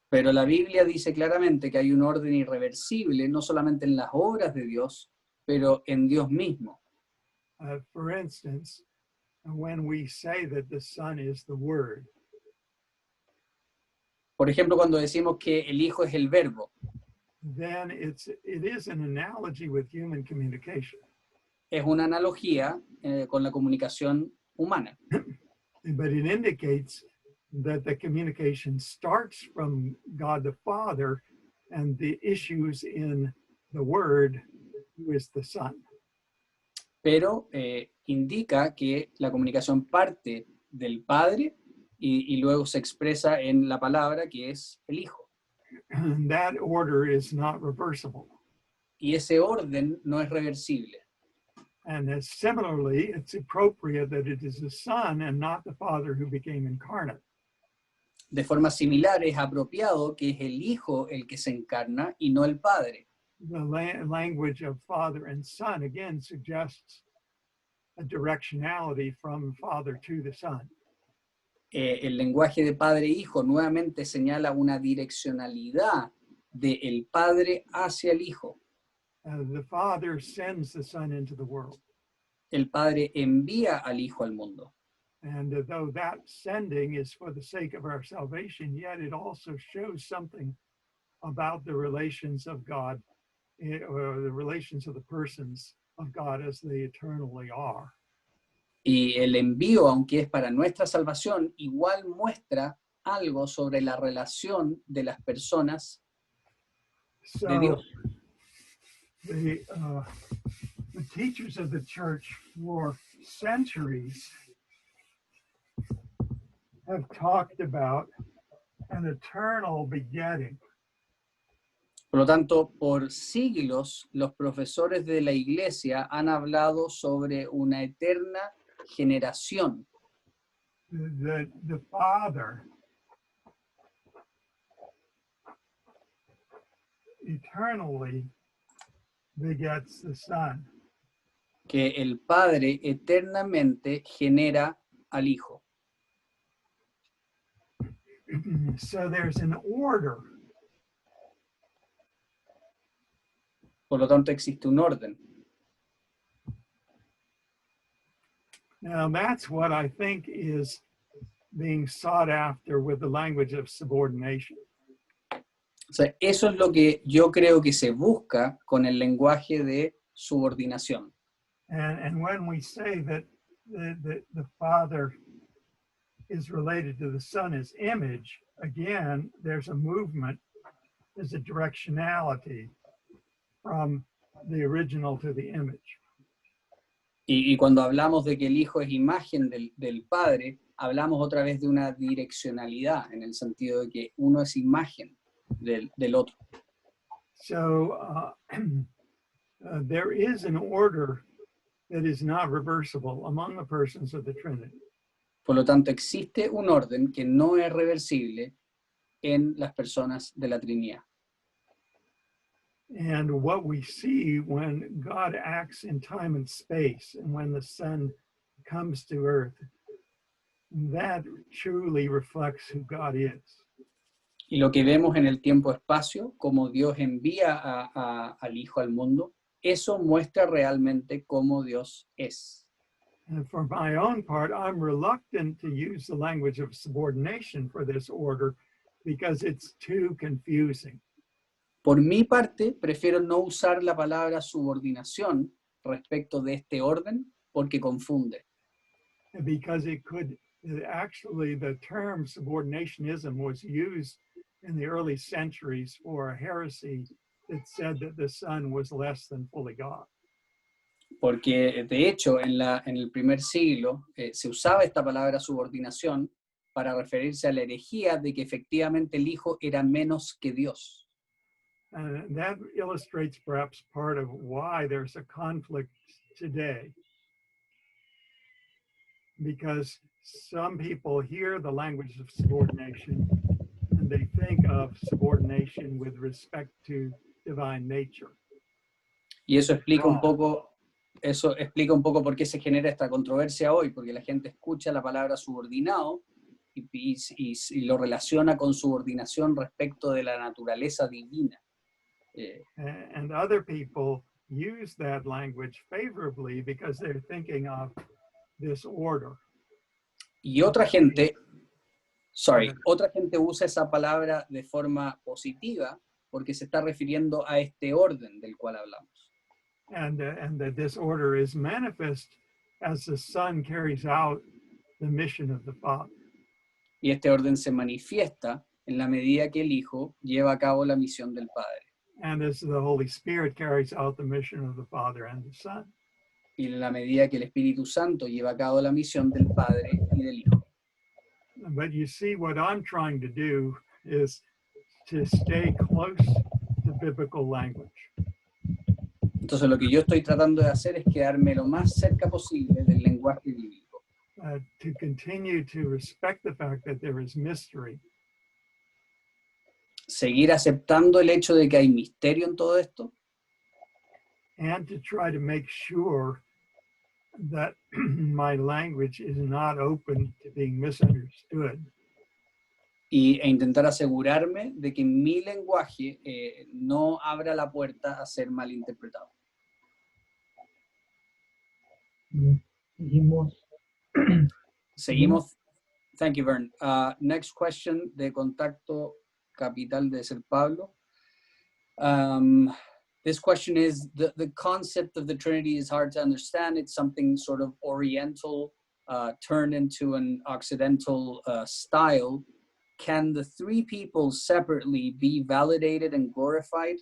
Pero la Biblia dice claramente que hay un orden irreversible, no solamente en las obras de Dios, pero en Dios mismo. For instance, when we say that the Son is the Word, por ejemplo, cuando decimos que el Hijo es el Verbo, then it is an analogy with human communication. Es una analogía con la comunicación humana. But it indicates that the communication starts from God the Father and the issues in the Word, who is the Son. Pero indica que la comunicación parte del Padre y luego se expresa en la palabra que es el Hijo. And that order is not reversible. Y ese orden no es reversible. And similarly, it's appropriate that it is the Son and not the Father who became incarnate. De forma similar, es apropiado que es el Hijo el que se encarna y no el Padre. The language of Father and Son again suggests a directionality from Father to the Son. El lenguaje de Padre e Hijo nuevamente señala una direccionalidad del Padre hacia el Hijo. The Father sends the Son into the world. El Padre envía al Hijo al mundo. And though that sending is for the sake of our salvation, yet it also shows something about the relations of God, or the relations of the persons of God as they eternally are. Y el envío, aunque es para nuestra salvación, igual muestra algo sobre la relación de las personas So de Dios. The teachers of the church for centuries have talked about an eternal begetting. Por lo tanto, por siglos, los profesores de la iglesia han hablado sobre una eterna generación. The Father eternally begets the Son. Que el Padre eternamente genera al Hijo. So there's an order. Por lo tanto, existe un orden. Now that's what I think is being sought after with the language of subordination. O sea, eso es lo que yo creo que se busca con el lenguaje de subordinación. And when we say that the Father is related to the Son as image, again, there's a movement, there's a directionality from the original to the image. Y cuando hablamos de que el Hijo es imagen del Padre, hablamos otra vez de una direccionalidad, en el sentido de que uno es imagen del otro. So there is an order that is not reversible among the persons of the Trinity. Por lo tanto, existe un orden que no es reversible en las personas de la Trinidad. And what we see when God acts in time and space, and when the Son comes to earth, that truly reflects who God is. Y lo que vemos en el tiempo-espacio, como Dios envía al Hijo al mundo, eso muestra realmente cómo Dios es. And for my own part, I'm reluctant to use the language of subordination for this order because it's too confusing. Por mi parte, prefiero no usar la palabra subordinación respecto de este orden porque confunde. Because it could, actually, the term subordinationism was used in the early centuries for a heresy that said that the Son was less than fully God. Porque, de hecho, en el primer siglo se usaba esta palabra subordinación para referirse a la herejía de que efectivamente el Hijo era menos que Dios. And that illustrates perhaps part of why there's a conflict today. Because some people hear the language of subordination and they think of subordination with respect to divine nature. Y eso explica un poco por qué se genera esta controversia hoy, porque la gente escucha la palabra subordinado y lo relaciona con subordinación respecto de la naturaleza divina. And other people use that language favorably because they're thinking of this order. Y otra gente usa esa palabra de forma positiva porque se está refiriendo a este orden del cual hablamos. And that this order is manifest as the Son carries out the mission of the Father. Y este orden se manifiesta en la medida que el Hijo lleva a cabo la misión del Padre. And as the Holy Spirit carries out the mission of the Father and the Son. Y en la medida que el Espíritu Santo lleva a cabo la misión del Padre y del Hijo. But you see, what I'm trying to do is to stay close to biblical language. Entonces lo que yo estoy tratando de hacer es quedarme lo más cerca posible del lenguaje bíblico. To continue to respect the fact that there is mystery. Seguir aceptando el hecho de que hay misterio en todo esto. And to try to make sure that my language is not open to being misunderstood. E intentar asegurarme de que mi lenguaje no abra la puerta a ser malinterpretado. Seguimos. Thank you, Vern. Next question de Contacto Capital de Ser Pablo. This question is, the concept of the Trinity is hard to understand. It's something sort of Oriental turned into an Occidental style. Can the three people separately be validated and glorified?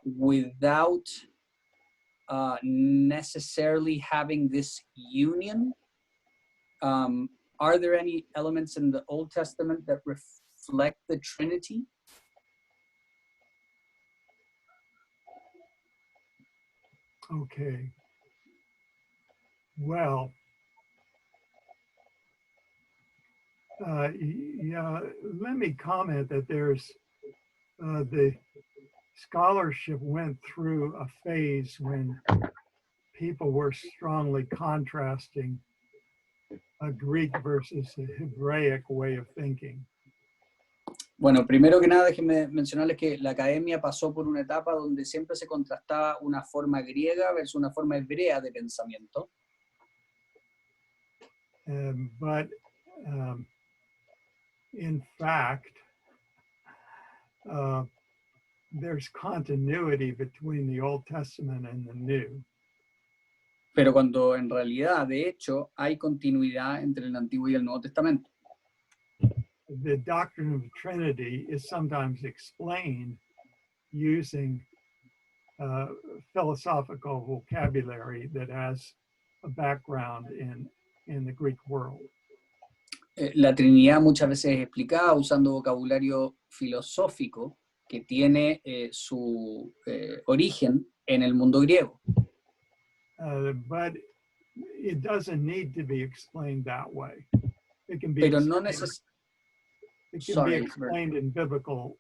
without necessarily having this union. Are there any elements in the Old Testament that reflect the Trinity? Okay. Well, yeah, let me comment that there's the scholarship went through a phase when people were strongly contrasting a Greek versus a Hebraic way of thinking. Bueno, primero que nada, déjenme mencionarles que la academia pasó por una etapa donde siempre se contrastaba una forma griega versus una forma hebrea de pensamiento. But in fact, there's continuity between the Old Testament and the New. Pero cuando en realidad, de hecho, hay continuidad entre el Antiguo y el Nuevo Testamento. The doctrine of the Trinity is sometimes explained using philosophical vocabulary that has a background in the Greek world. La Trinidad muchas veces es explicada usando vocabulario filosófico que tiene su origen en el mundo griego. But it doesn't need to be explained that way. It can be Pero no explained in biblical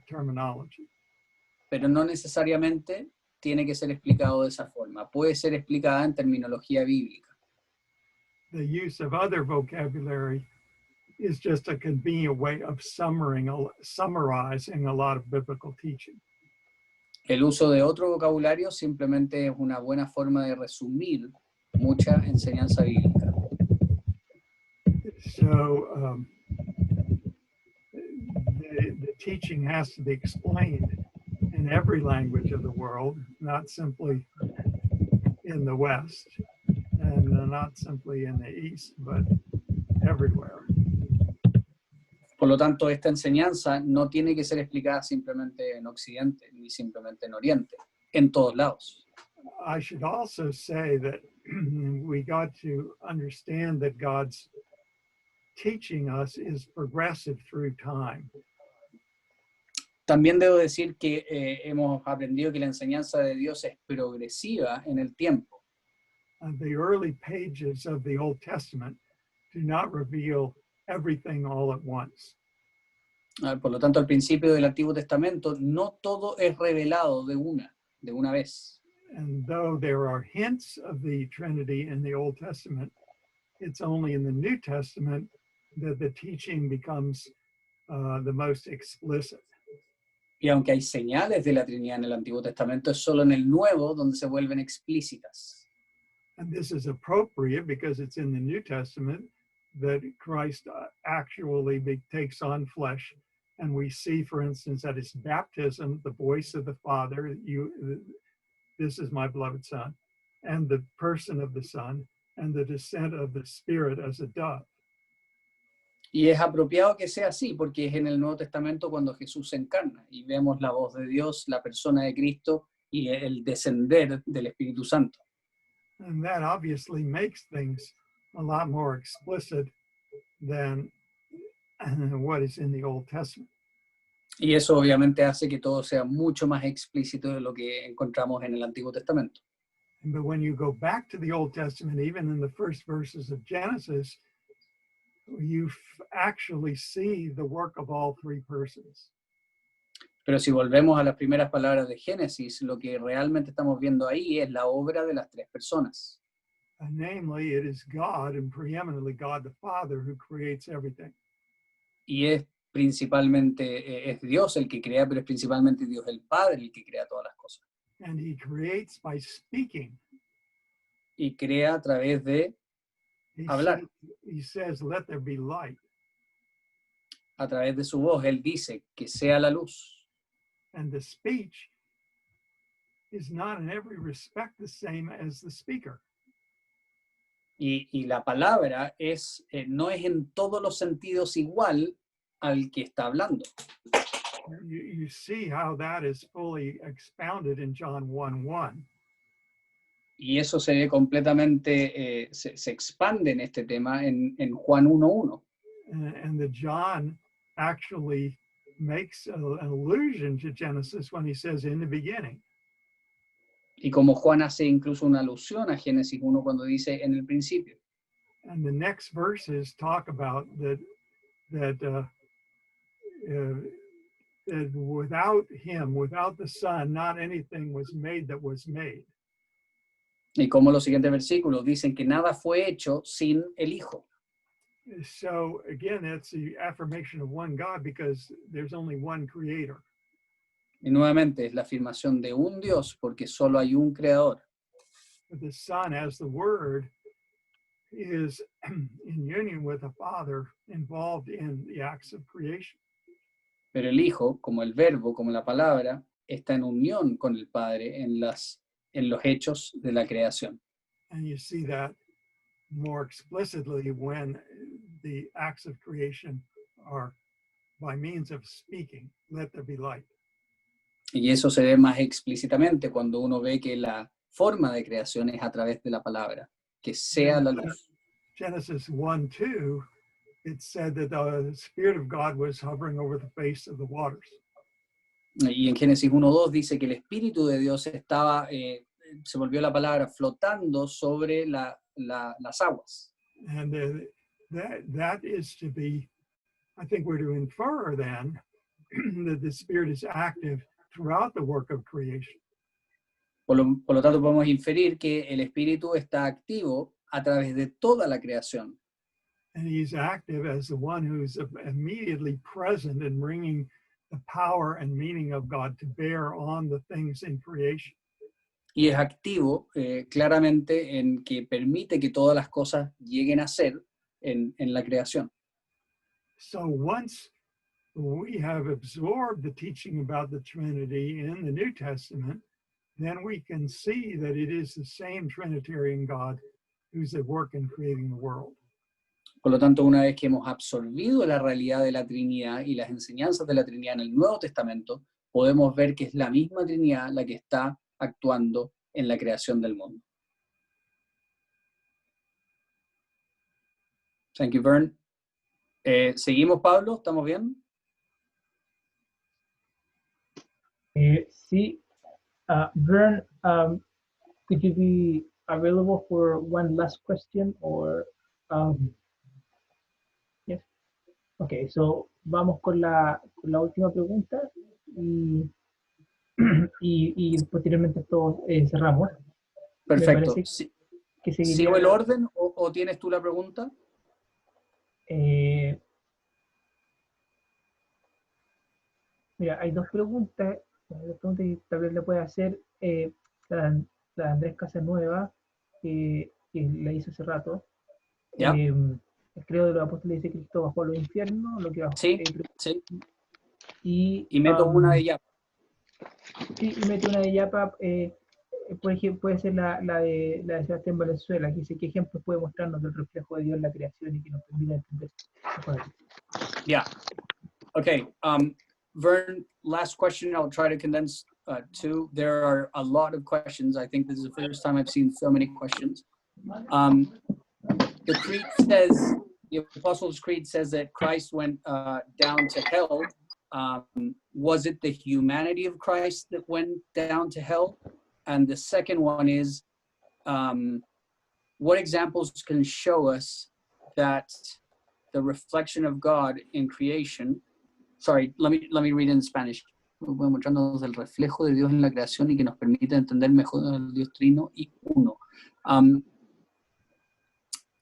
terminology. Pero no necesariamente tiene que ser explicado de esa forma. Puede ser explicada en terminología bíblica. The use of other vocabulary is just a convenient way of summarizing a lot of biblical teaching. El uso de otro vocabulario simplemente es una buena forma de resumir mucha enseñanza bíblica. So the teaching has to be explained in every language of the world, not simply in the West and not simply in the East, but everywhere. Por lo tanto, esta enseñanza no tiene que ser explicada simplemente en Occidente ni simplemente en Oriente, en todos lados. I should also say that we got to understand that God's teaching us is progressive through time. También debo decir que hemos aprendido que la enseñanza de Dios es progresiva en el tiempo. The early pages of the Old Testament do not reveal everything all at once. Por lo tanto, al principio del Antiguo Testamento no todo es revelado de una vez. And though there are hints of the Trinity in the Old Testament, it's only in the New Testament that the teaching becomes the most explicit. Y aunque hay señales de la Trinidad en el Antiguo Testamento, es solo en el Nuevo donde se vuelven explícitas. And this is appropriate because it's in the New Testament that Christ actually takes on flesh. And we see, for instance, at his baptism, the voice of the Father, this is my beloved Son, and the person of the Son, and the descent of the Spirit as a dove. Y es apropiado que sea así, porque es en el Nuevo Testamento cuando Jesús se encarna y vemos la voz de Dios, la persona de Cristo y el descender del Espíritu Santo. And that obviously makes things a lot more explicit than what is in the Old Testament. Y eso obviamente hace que todo sea mucho más explícito de lo que encontramos en el Antiguo Testamento. But when you go back to the Old Testament, even in the first verses of Genesis, you actually see the work of all three persons. Pero si volvemos a las primeras palabras de Génesis, lo que realmente estamos viendo ahí es la obra de las tres personas. Namely, it is God, and preeminently God the Father, who creates everything. Y es principalmente, es Dios el que crea, pero es principalmente Dios el Padre el que crea todas las cosas. And he creates by speaking. Y crea a través de hablar. He says, let there be light. A través de su voz, Él dice que sea la luz. And the speech is not in every respect the same as the speaker. Y la palabra no es en todos los sentidos igual al que está hablando. you see how that is fully expounded in John 1:1. Y eso se ve completamente, se expande en este tema en Juan 1:1. And the John actually makes an allusion to Genesis when he says in the beginning. Y como Juan hace incluso una alusión a Génesis 1 cuando dice en el principio. And the next verses talk about that without him, without the Son, not anything was made that was made. Y como los siguientes versículos dicen que nada fue hecho sin el Hijo. So again, that's the affirmation of one God because there's only one creator. Y nuevamente es la afirmación de un Dios porque solo hay un creador. But the Son, as the Word, is in union with the Father, involved in the acts of creation. Pero el Hijo, como el Verbo, como la palabra, está en unión con el Padre en los hechos de la creación. And you see that more explicitly when the acts of creation are by means of speaking, let there be light. Y eso se ve más explícitamente cuando uno ve que la forma de creación es a través de la palabra, que sea la luz. Genesis 1:2, it said that the Spirit of God was hovering over the face of the waters. Y en Génesis 1:2 dice que el Espíritu de Dios estaba, se volvió la palabra, flotando sobre las aguas. And that is to be, I think we're to infer then that the Spirit is active throughout the work of creation. Por lo tanto, podemos inferir que el Espíritu está activo a través de toda la creación. And he's active as the one who's immediately present in bringing the power and meaning of God to bear on the things in creation. Y es activo claramente en que permite que todas las cosas lleguen a ser en la creación. So once we have absorbed the teaching about the Trinity in the New Testament, then we can see that it is the same Trinitarian God who's at work in creating the world. Por lo tanto, una vez que hemos absorbido la realidad de la Trinidad y las enseñanzas de la Trinidad en el Nuevo Testamento, podemos ver que es la misma Trinidad la que está actuando en la creación del mundo. Thank you, Vern. ¿Seguimos, Pablo? ¿Estamos bien? Sí. Vern, could you be available for one last question or yes? Okay, so vamos con la última pregunta y posteriormente todos cerramos. Perfecto. Me parece que seguiría- ¿Sigo el orden o tienes tú la pregunta? Mira, hay dos preguntas que tal vez le puede hacer la Andrés Casanueva, que la hizo hace rato. Ya. El credo de los apóstoles dice que Cristo bajó a los infiernos, lo que bajó. Sí, sí. Y meto una de ellas. Sí, y mete una de Yapa, por ejemplo, puede ser la de Sebastián Valenzuela, que dice qué ejemplos puede mostrarnos del reflejo de Dios en la creación y que nos permita entender. Yeah. Okay. Vern, last question. I'll try to condense two. There are a lot of questions. I think this is the first time I've seen so many questions. The creed says, the Apostles' Creed says that Christ went down to hell. Was it the humanity of Christ that went down to hell? And the second one is, what examples can show us that the reflection of God in creation, sorry, let me read in Spanish, mostrándonos el reflejo de Dios en la creación y que nos permite entender mejor al Dios Trino y Uno.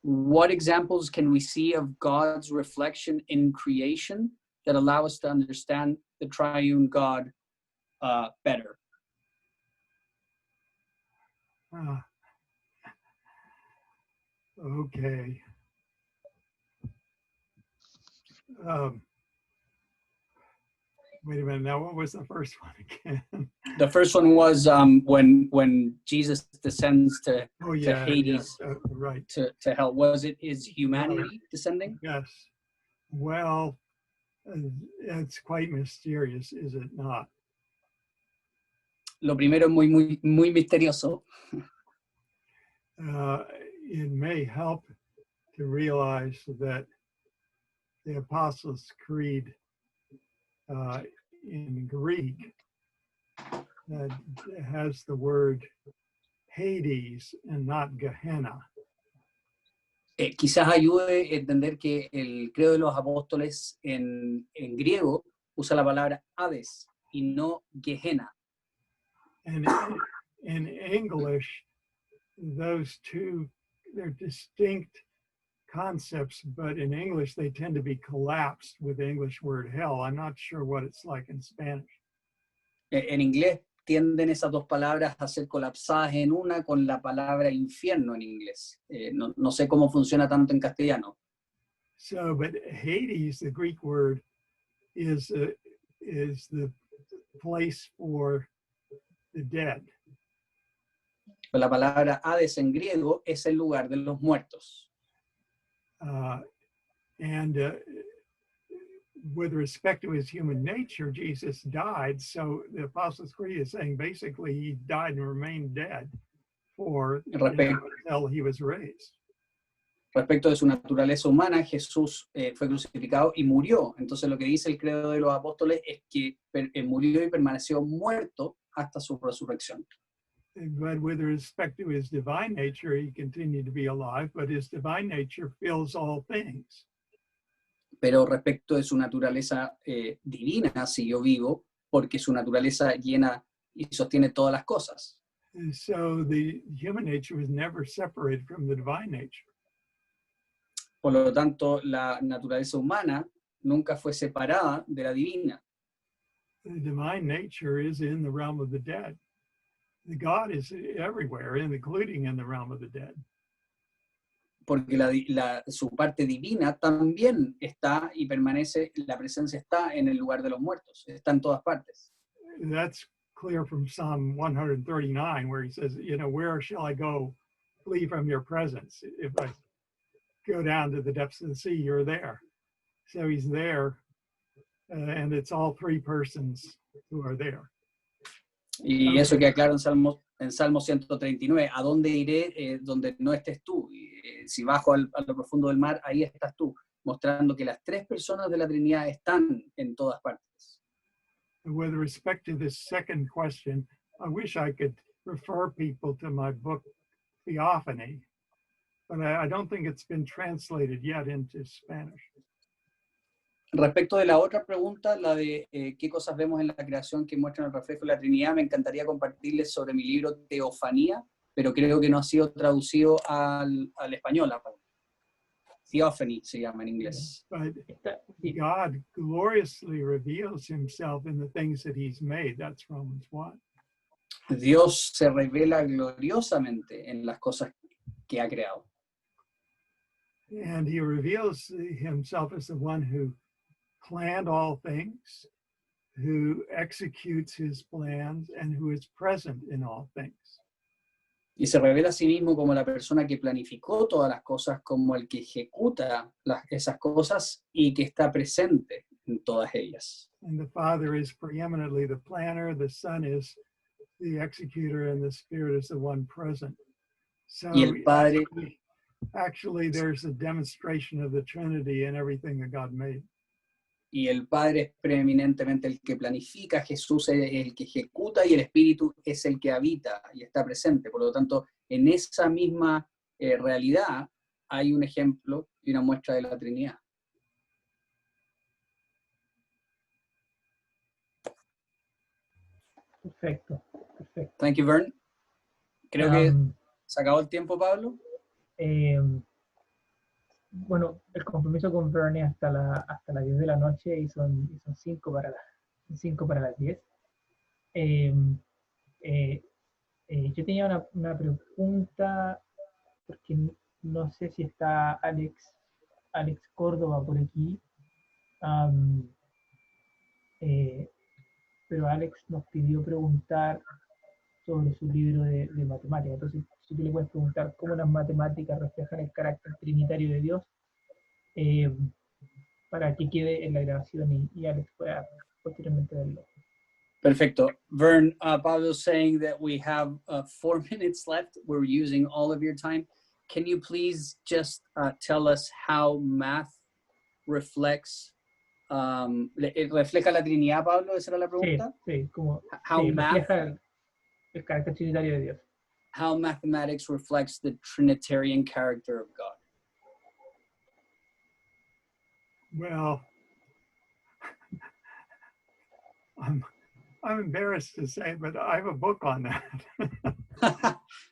What examples can we see of God's reflection in creation that allow us to understand the triune God better? Okay. Wait a minute. Now, what was the first one again? The first one was when Jesus descends to Hades, right, to hell. Was it his humanity descending? Yes. Well, It's quite mysterious, is it not? Lo primero es muy misterioso. It may help to realize that the Apostles' Creed in Greek has the word Hades and not Gehenna. Quizás ayude a entender que el credo de los apóstoles en griego usa la palabra Hades y no Gehenna. And in English, those two, they're distinct concepts, but in English, they tend to be collapsed with the English word hell. I'm not sure what it's like in Spanish. En inglés tienden esas dos palabras a ser colapsadas en una con la palabra infierno en inglés. No sé cómo funciona tanto en castellano. So, but Hades, the Greek word, is the place for the dead. Pero la palabra Hades en griego es el lugar de los muertos. With respect to his human nature, Jesus died. So the Apostles' Creed is saying basically he died and remained dead until he was raised. Respecto de su naturaleza humana, Jesús fue crucificado y murió. Entonces lo que dice el credo de los apóstoles es que murió y permaneció muerto hasta su resurrección. But with respect to his divine nature, he continued to be alive, but his divine nature fills all things. Pero respecto de su naturaleza divina, siguió vivo, porque su naturaleza llena y sostiene todas las cosas. And so the human nature was never separated from the divine nature. Por lo tanto, la naturaleza humana nunca fue separada de la divina. The divine nature is in the realm of the dead. The God is everywhere, including in the realm of the dead. Porque su parte divina también está y permanece, la presencia está en el lugar de los muertos, está en todas partes. That's clear from Psalm 139, where he says, where shall I go, flee from your presence? If I go down to the depths of the sea, you're there. So he's there, and it's all three persons who are there. Y eso queda claro en Salmo 139, ¿a dónde iré donde no estés tú? Si bajo a lo profundo del mar, ahí estás tú, mostrando que las tres personas de la Trinidad están en todas partes. With respect to this second question, I wish I could refer people to my book, Theophany, but I don't think it's been translated yet into Spanish. Respecto de la otra pregunta, la de qué cosas vemos en la creación que muestran el reflejo de la Trinidad, me encantaría compartirles sobre mi libro Teofanía, pero creo que no ha sido traducido al español. Theophany se llama en inglés. But God gloriously reveals himself in the things that he's made. That's Romans 1. Dios se revela gloriosamente en las cosas que ha creado. And he reveals himself as the one who planned all things, who executes his plans, and who is present in all things. Y se revela a sí mismo como la persona que planificó todas las cosas, como el que ejecuta esas cosas y que está presente en todas ellas. And the Father is preeminently the planner, the Son is the executor, and the Spirit is the one present. So Y el Padre, actually there's a demonstration of the Trinity in everything that God made. y el Padre es preeminentemente el que planifica, Jesús es el que ejecuta y el Espíritu es el que habita y está presente. Por lo tanto, en esa misma realidad hay un ejemplo y una muestra de la Trinidad. Perfecto. Thank you, Vern. Creo que se acabó el tiempo, Pablo. Bueno, el compromiso con Bernie hasta las 10 de la noche y son 5 para las 10. Yo tenía una pregunta, porque no sé si está Alex Córdoba por aquí, pero Alex nos pidió preguntar sobre su libro de matemáticas. Entonces, si tú le puedes preguntar cómo las matemáticas reflejan el carácter trinitario de Dios, para que quede en la grabación y Alex pueda posteriormente verlo. Perfecto. Vern, Pablo's saying that we have 4 minutes left. We're using all of your time. Can you please just tell us how math reflects, refleja la Trinidad, Pablo? ¿Esa era la Sí, pregunta? sí, como How sí, math, refleja el carácter trinitario de Dios. how mathematics reflects the Trinitarian character of God. Well, I'm embarrassed to say, but I have a book on that.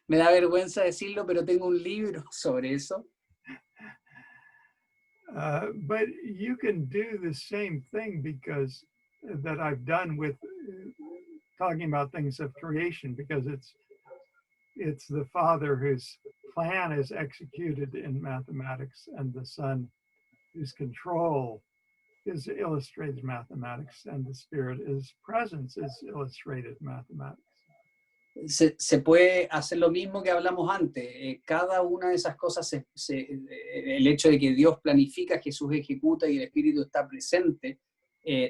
Me da vergüenza decirlo, pero tengo un libro sobre eso. But you can do the same thing because that I've done with talking about things of creation, because it's the Father whose plan is executed in mathematics and the Son whose control is illustrated mathematics, and the Spirit is presence is illustrated mathematics. Se puede hacer lo mismo que hablamos antes. Cada una de esas cosas, el hecho de que Dios planifica, Jesús ejecuta y el Espíritu está presente,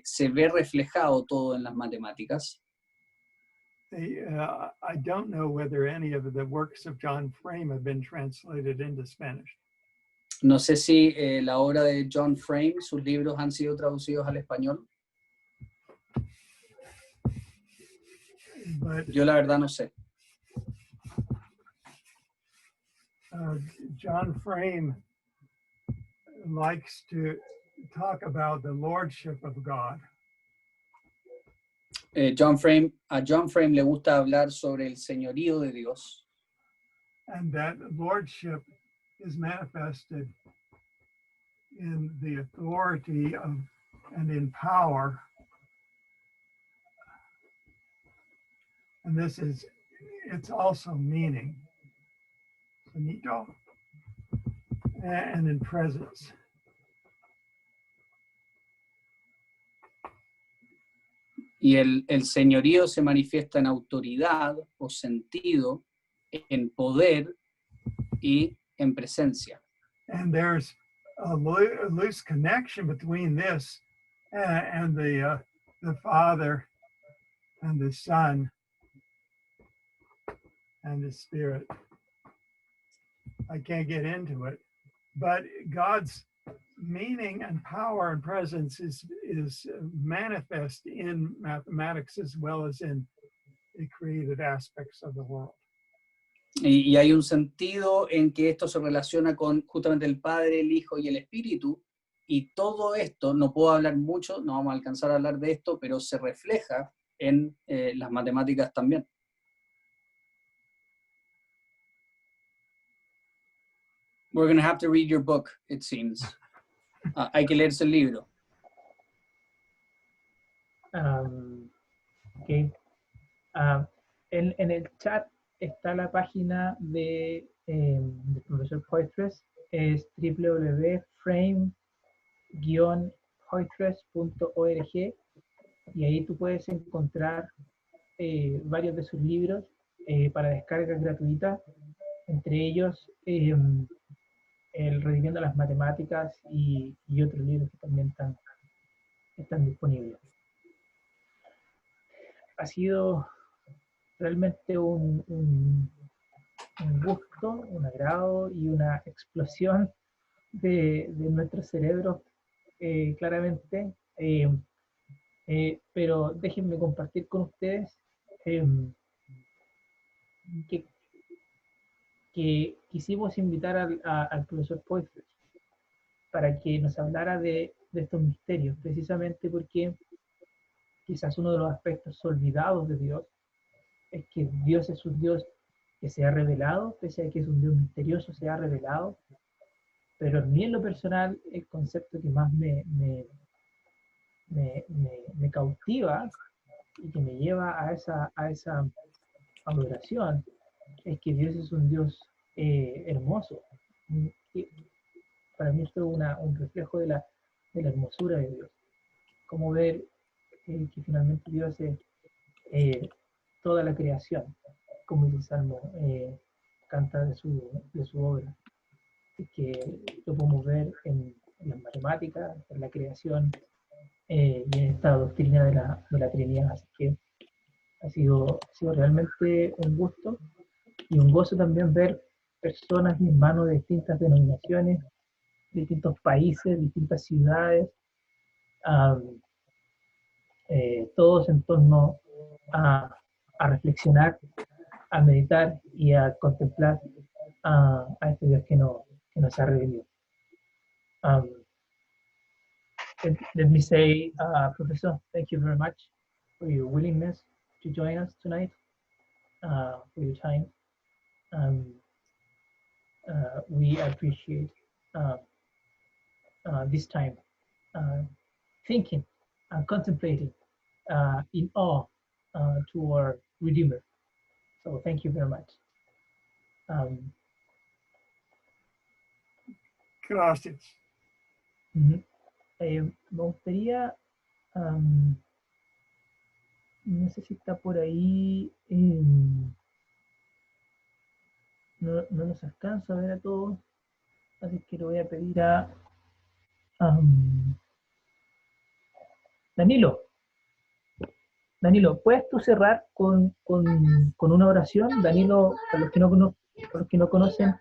se ve reflejado todo en las matemáticas. I don't know whether any of the works of John Frame have been translated into Spanish. No sé si la obra de John Frame, sus libros han sido traducidos al español. But Yo la verdad no sé. John Frame likes to talk about the lordship of God. A John Frame le gusta hablar sobre el señorío de Dios. And that lordship is manifested in the authority of and in power. And it's also meaning, finito, and in presence. Y el señorío se manifiesta en autoridad o sentido, en poder y en presencia. And there's a loose connection between this and the Father and the Son and the Spirit. I can't get into it, but God's meaning and power and presence is manifest in mathematics as well as in the created aspects of the world. Y hay un sentido en que esto se relaciona con justamente el Padre, el Hijo y el Espíritu, y todo esto, no puedo hablar mucho, no vamos a alcanzar a hablar de esto, pero se refleja en las matemáticas también. We're going to have to read your book, it seems. Hay que leerse el libro. Okay. En el chat está la página del profesor Poitres, es www.frame-poitres.org, y ahí tú puedes encontrar varios de sus libros para descarga gratuita, entre ellos el Redimiendo las Matemáticas y otros libros que también están disponibles. Ha sido realmente un gusto, un agrado y una explosión de nuestro cerebro, claramente. Pero déjenme compartir con ustedes que quisimos invitar al profesor Poitres para que nos hablara de estos misterios, precisamente porque quizás uno de los aspectos olvidados de Dios es que Dios es un Dios que se ha revelado, pese a que es un Dios misterioso, se ha revelado, pero a mí en lo personal el concepto que más me cautiva y que me lleva a esa adoración es que Dios es un Dios hermoso. Y para mí esto es un reflejo de la hermosura de Dios. Como ver que finalmente Dios es toda la creación, como el Salmo canta de su obra, y que lo podemos ver en las matemáticas, en la creación y en esta doctrina de la Trinidad. Así que ha sido realmente un gusto y un gozo también ver personas y hermanos de distintas denominaciones, distintos países, distintas ciudades, todos en torno a reflexionar, a meditar y a contemplar a este Dios que nos ha redimido. Let me say, Professor, thank you very much for your willingness to join us tonight, for your time. We appreciate this time thinking and contemplating in awe to our Redeemer. So thank you very much. Gracias. Me gustaría, no sé si está por ahí, no nos alcanzo a ver a todos, así que le voy a pedir a Danilo. Danilo, ¿puedes tú cerrar con una oración? Danilo, para los que no conocen,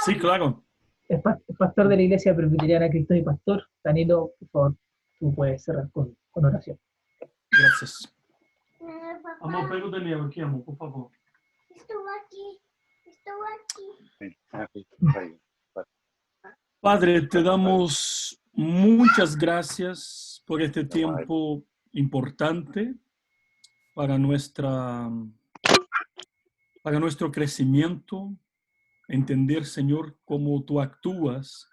Sí, claro. es pastor de la Iglesia Presbiteriana Cristo y Pastor. Danilo, por favor, tú puedes cerrar con oración. Gracias. Amor, pregúntale aquí, amor, por favor. Estou aqui. Padre, te damos muchas gracias por este tiempo importante para nuestro crecimiento, entender, Señor, cómo tú actúas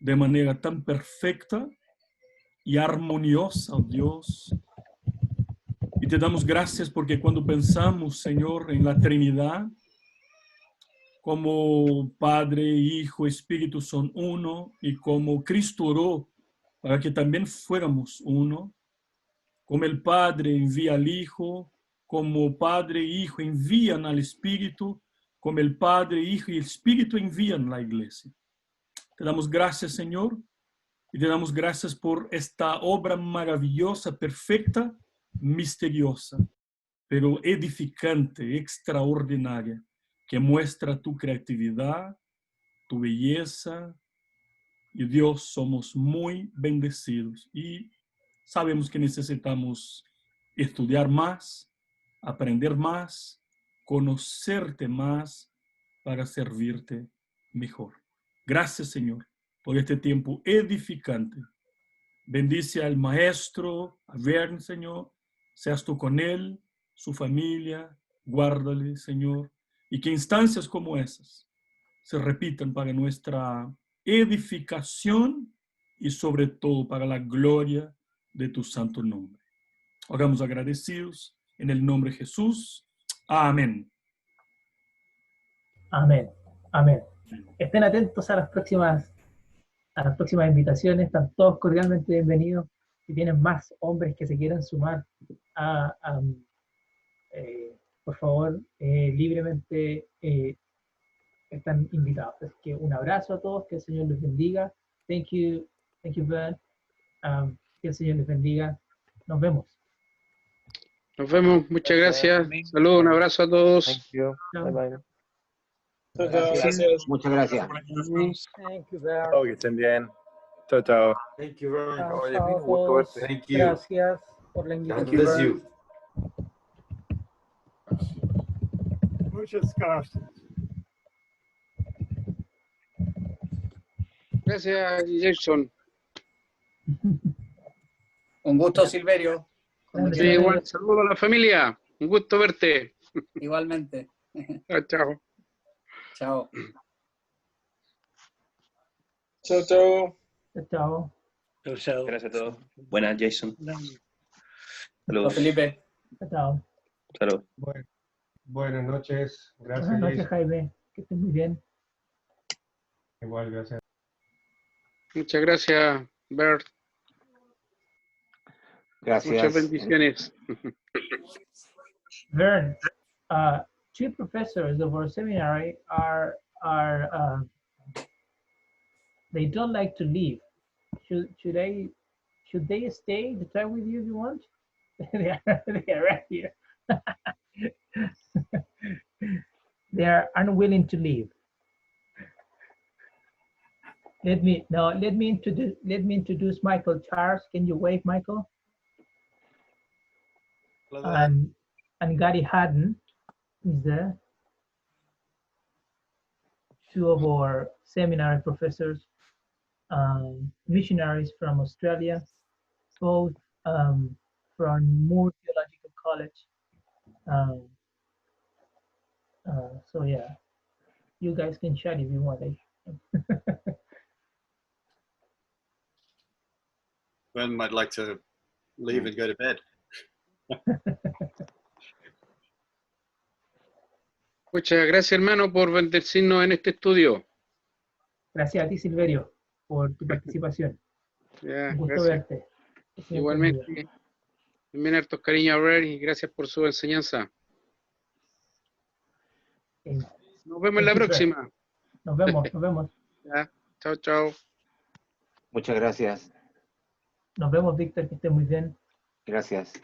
de manera tan perfecta y armoniosa, oh Dios. Y te damos gracias porque cuando pensamos, Señor, en la Trinidad, como Padre, Hijo, Espíritu son uno, y como Cristo oró para que también fuéramos uno, como el Padre envía al Hijo, como Padre e Hijo envían al Espíritu, como el Padre, Hijo y el Espíritu envían la Iglesia. Te damos gracias, Señor, y te damos gracias por esta obra maravillosa, perfecta, misteriosa, pero edificante, extraordinaria, que muestra tu creatividad, tu belleza, y Dios, somos muy bendecidos y sabemos que necesitamos estudiar más, aprender más, conocerte más para servirte mejor. Gracias, Señor, por este tiempo edificante. Bendice al maestro, a Vern, Señor, seas tú con él, su familia, guárdale, Señor, y que instancias como esas se repitan para nuestra edificación y sobre todo para la gloria de tu santo nombre. Oramos agradecidos en el nombre de Jesús. Amén. Amén. Amén. Estén atentos a las próximas invitaciones. Están todos cordialmente bienvenidos. Si tienen más hombres que se quieran sumar por favor, libremente están invitados. Así que un abrazo a todos, que el Señor les bendiga. Thank you, Ben. Que el Señor les bendiga. Nos vemos. Nos vemos, muchas gracias. Saludos, un abrazo a todos. Thank you. Chao. Bye bye. Gracias. Muchas gracias. Thank you, Ben. Oh, que estén bien. Chao, chao. Thank you very Chao, much. chao a Un gusto todos. verte. Thank you. Gracias por la God invitación. bless you. Muchas gracias. Gracias, Jason. Un gusto, Silverio. Grande. Sí, igual, saludos a la familia. Un gusto verte. Igualmente. Chao, chao. Chao. Chao, chao. Chao. Gracias a todos. Buenas, Jason. Chao, Saludos. Felipe. Chao. Saludos. Buenas noches. Gracias, Buenas noches, Jason. Jaime. Que estén muy bien. Igual, gracias. Muchas gracias, Bert. Muchas Gracias. bendiciones. Vern, two professors of our seminary are they don't like to leave. Should they stay to try with you if you want? they are right here. They are unwilling to leave. Let me introduce Michael Charles. Can you wave, Michael? And Gary Haddon is there. Two of our seminary professors, missionaries from Australia, both from Moore Theological College. So yeah, you guys can chat if you want. Vern might like to leave and go to bed. Muchas gracias, hermano, por bendecirnos en este estudio. Gracias a ti, Silverio, por tu participación. Ya, Un gusto gracias. verte. Igualmente, también hartos cariños a Red y gracias por su enseñanza. Nos vemos en la próxima. Nos vemos. Ya, chao, chao. Muchas gracias. Nos vemos, Víctor, que esté muy bien. Gracias.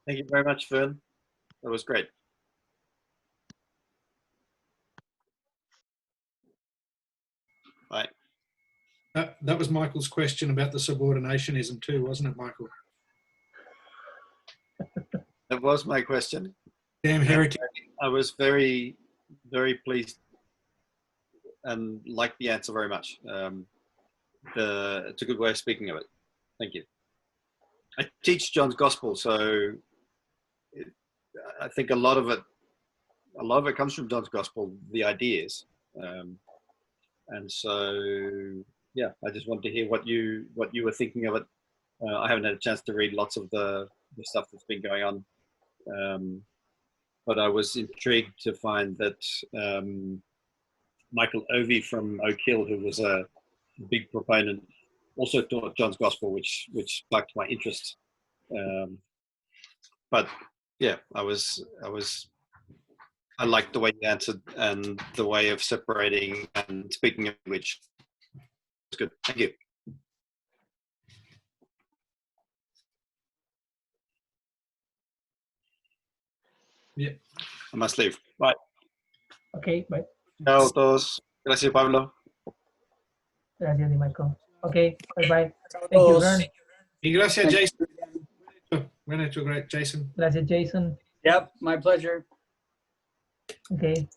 Thank you very much, Vern. That was great. Bye. That was Michael's question about the subordinationism too, wasn't it, Michael? That was my question. Damn heretic. I was very, very pleased and liked the answer very much. It's a good way of speaking of it. Thank you. I teach John's Gospel, so I think a lot of it comes from John's Gospel, the ideas, and so yeah, I just wanted to hear what you were thinking of it. I haven't had a chance to read lots of the stuff that's been going on, but I was intrigued to find that Michael Ovey from Oak Hill, who was a big proponent, also taught John's Gospel, which sparked my interest. But yeah, I liked the way you answered and the way of separating and speaking language. It's good. Thank you. Yeah. I must leave. Bye. Okay, bye. Chao a todos. Gracias, Pablo. Gracias, Michael. Okay, bye-bye. Thank you, Vern. Y gracias, Jason. Went into a great, Jason. Gracias, Jason. Yep, my pleasure. Okay.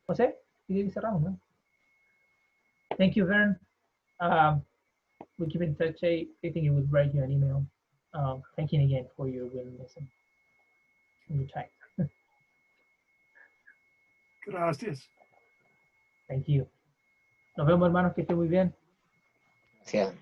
José, y cerramos, ¿no? Thank you, Vern. We keep in touch. I think he would write you an email. Thank you again for your willingness and your time. Gracias. Thank you. Nos vemos, hermanos, que esté muy bien. Gracias.